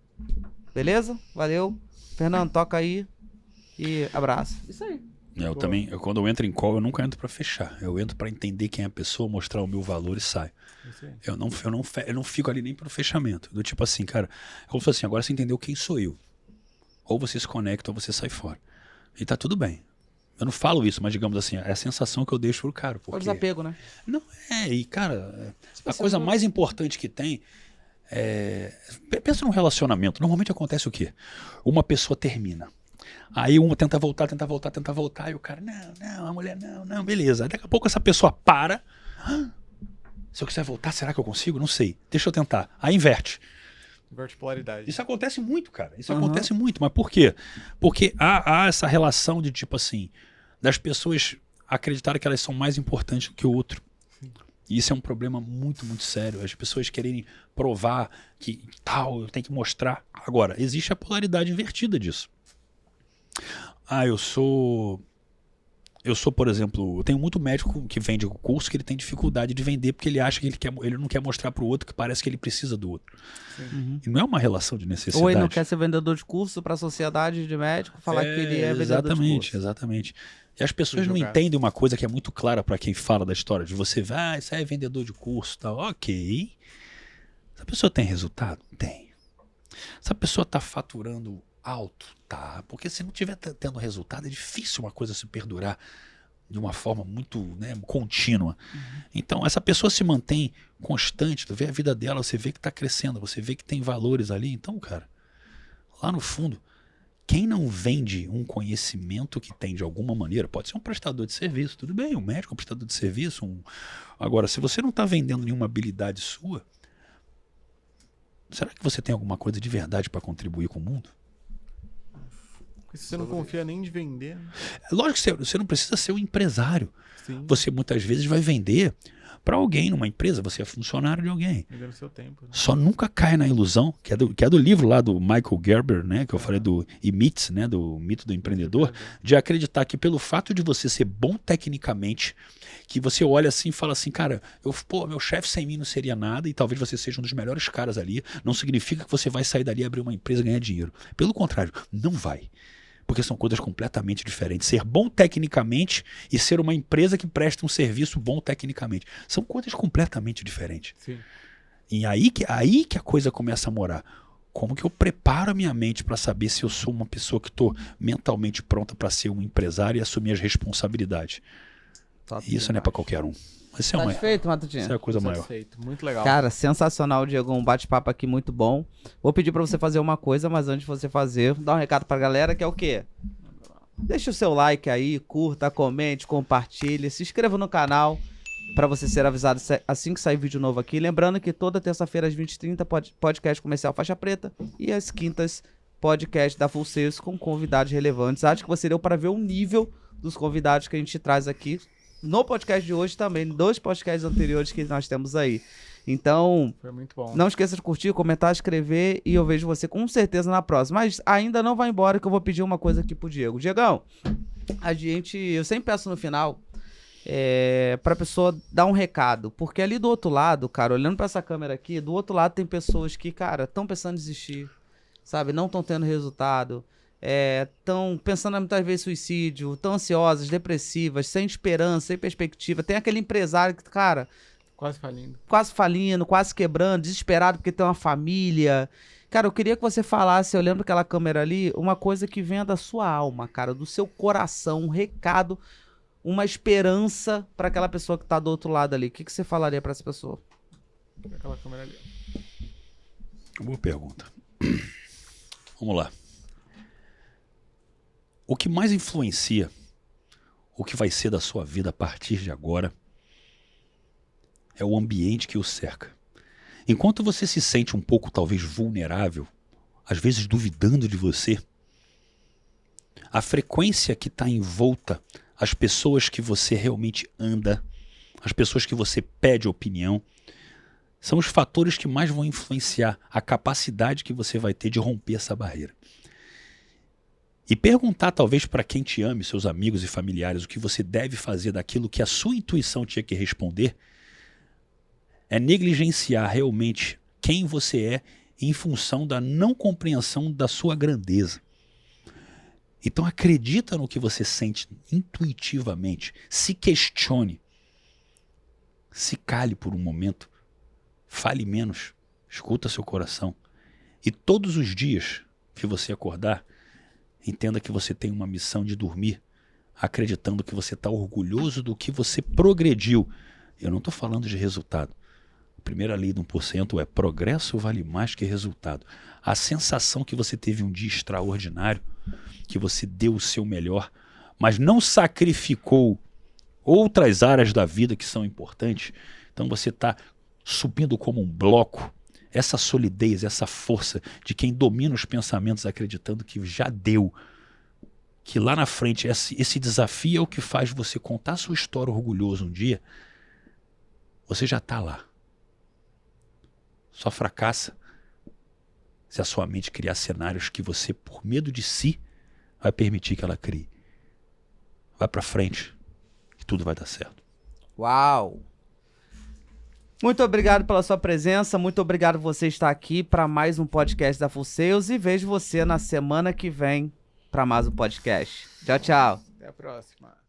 Beleza? Valeu. Fernando, toca aí. E abraço. Isso aí. Quando eu entro em call, eu nunca entro para fechar. Eu entro para entender quem é a pessoa, mostrar o meu valor e saio. Eu não fico ali nem pro fechamento. Do tipo assim, cara, é como se fosse assim, agora você entendeu quem sou eu. Ou você se conecta ou você sai fora. E tá tudo bem. Eu não falo isso, mas digamos assim, é a sensação que eu deixo pro cara. Porque... o desapego, né? Não, e cara, a coisa mais importante que tem pensa num relacionamento. Normalmente acontece o quê? Uma pessoa termina. Aí uma tenta voltar, e o cara, não, a mulher, não, beleza. Aí daqui a pouco essa pessoa para. Se eu quiser voltar, será que eu consigo? Não sei. Deixa eu tentar. Aí inverte. Inverte polaridade. Isso acontece muito, cara. Isso acontece muito. Mas por quê? Porque há essa relação de tipo assim, das pessoas acreditarem que elas são mais importantes do que o outro. E isso é um problema muito, muito sério. As pessoas quererem provar que tal, tem que mostrar. Agora, existe a polaridade invertida disso. Eu sou, por exemplo, eu tenho muito médico que vende o curso que ele tem dificuldade de vender porque ele acha que ele não quer mostrar para o outro que parece que ele precisa do outro. E não é uma relação de necessidade. Ou ele não quer ser vendedor de curso para a sociedade de médico, falar que ele é vendedor de curso. Exatamente. E as pessoas não entendem uma coisa que é muito clara para quem fala da história, de você, isso aí é vendedor de curso e tal. Ok. Essa pessoa tem resultado? Tem. Essa pessoa está faturando alto? Tá. Porque se não tiver tendo resultado, é difícil uma coisa se perdurar de uma forma muito contínua. Então, essa pessoa se mantém constante, tu vê a vida dela, você vê que está crescendo, você vê que tem valores ali. Então, cara, lá no fundo, quem não vende um conhecimento que tem de alguma maneira, pode ser um prestador de serviço, tudo bem, um médico, um prestador de serviço. Agora, se você não está vendendo nenhuma habilidade sua, Será que você tem alguma coisa de verdade para contribuir com o mundo? Porque se você não confia nem de vender, né? É lógico que você não precisa ser um empresário. Sim, Você muitas vezes vai vender para alguém numa empresa, você é funcionário de alguém. vendendo seu tempo. Né? Só nunca cai na ilusão, que é do livro lá do Michael Gerber, né, que eu falei do Myths, né, do mito do empreendedor, de acreditar que pelo fato de você ser bom tecnicamente, que você olha assim e fala assim, cara, meu chefe sem mim não seria nada, e talvez você seja um dos melhores caras ali, não significa que você vai sair dali, abrir uma empresa e ganhar dinheiro. Pelo contrário, não vai. Porque são coisas completamente diferentes. Ser bom tecnicamente e ser uma empresa que presta um serviço bom tecnicamente. São coisas completamente diferentes. Sim. E aí que a coisa começa a morar. Como que eu preparo a minha mente para saber se eu sou uma pessoa que estou mentalmente pronta para ser um empresário e assumir as responsabilidades? Isso não é para qualquer um. Esse é Satisfeito, Matutinha? Essa é a coisa maior. Satisfeito. Muito legal. Cara, sensacional, Diego. Um bate-papo aqui muito bom. Vou pedir pra você fazer uma coisa, mas antes de você fazer, dá um recado pra galera, que é o quê? Deixa o seu like aí, curta, comente, compartilhe, se inscreva no canal pra você ser avisado assim que sair vídeo novo aqui. Lembrando que toda terça-feira às 20h30 podcast comercial Faixa Preta e às quintas podcast da Full Sales com convidados relevantes. Acho que você deu para ver o nível dos convidados que a gente traz aqui no podcast de hoje também, 2 podcasts anteriores que nós temos aí. Então, foi muito bom. Não esqueça de curtir, comentar, escrever e eu vejo você com certeza na próxima. Mas ainda não vai embora que eu vou pedir uma coisa aqui pro Diego. Diegão, eu sempre peço no final pra pessoa dar um recado, porque ali do outro lado, cara, olhando pra essa câmera aqui, do outro lado tem pessoas que, cara, estão pensando em desistir, sabe? Não estão tendo resultado. Estão pensando muitas vezes em suicídio, estão ansiosas, depressivas, sem esperança, sem perspectiva. Tem aquele empresário que, cara, quase falindo, quase quebrando, desesperado porque tem uma família. Cara, eu queria que você falasse, olhando para aquela câmera ali, uma coisa que venha da sua alma, cara, do seu coração, um recado, uma esperança para aquela pessoa que tá do outro lado ali. O que você falaria para essa pessoa? aquela câmera ali. Boa pergunta. Vamos lá. O que mais influencia o que vai ser da sua vida a partir de agora é o ambiente que o cerca. Enquanto você se sente um pouco, talvez, vulnerável, às vezes duvidando de você, a frequência que está envolta, as pessoas que você realmente anda, as pessoas que você pede opinião, são os fatores que mais vão influenciar a capacidade que você vai ter de romper essa barreira. E perguntar talvez para quem te ame, seus amigos e familiares, o que você deve fazer daquilo que a sua intuição tinha que responder, é negligenciar realmente quem você é em função da não compreensão da sua grandeza. Então acredita no que você sente intuitivamente, se questione, se cale por um momento, fale menos, escuta seu coração e todos os dias que você acordar, entenda que você tem uma missão de dormir, acreditando que você está orgulhoso do que você progrediu. Eu não estou falando de resultado. A primeira lei do 1% é progresso vale mais que resultado. A sensação que você teve um dia extraordinário, que você deu o seu melhor, mas não sacrificou outras áreas da vida que são importantes. Então você está subindo como um bloco. Essa solidez, essa força de quem domina os pensamentos acreditando que já deu, que lá na frente esse desafio é o que faz você contar sua história orgulhoso um dia, você já está lá. Só fracassa se a sua mente criar cenários que você, por medo de si, vai permitir que ela crie. Vai para frente, que tudo vai dar certo. Uau! Muito obrigado pela sua presença, muito obrigado por você estar aqui para mais um podcast da Full Sales e vejo você na semana que vem para mais um podcast. Tchau, tchau. Até a próxima.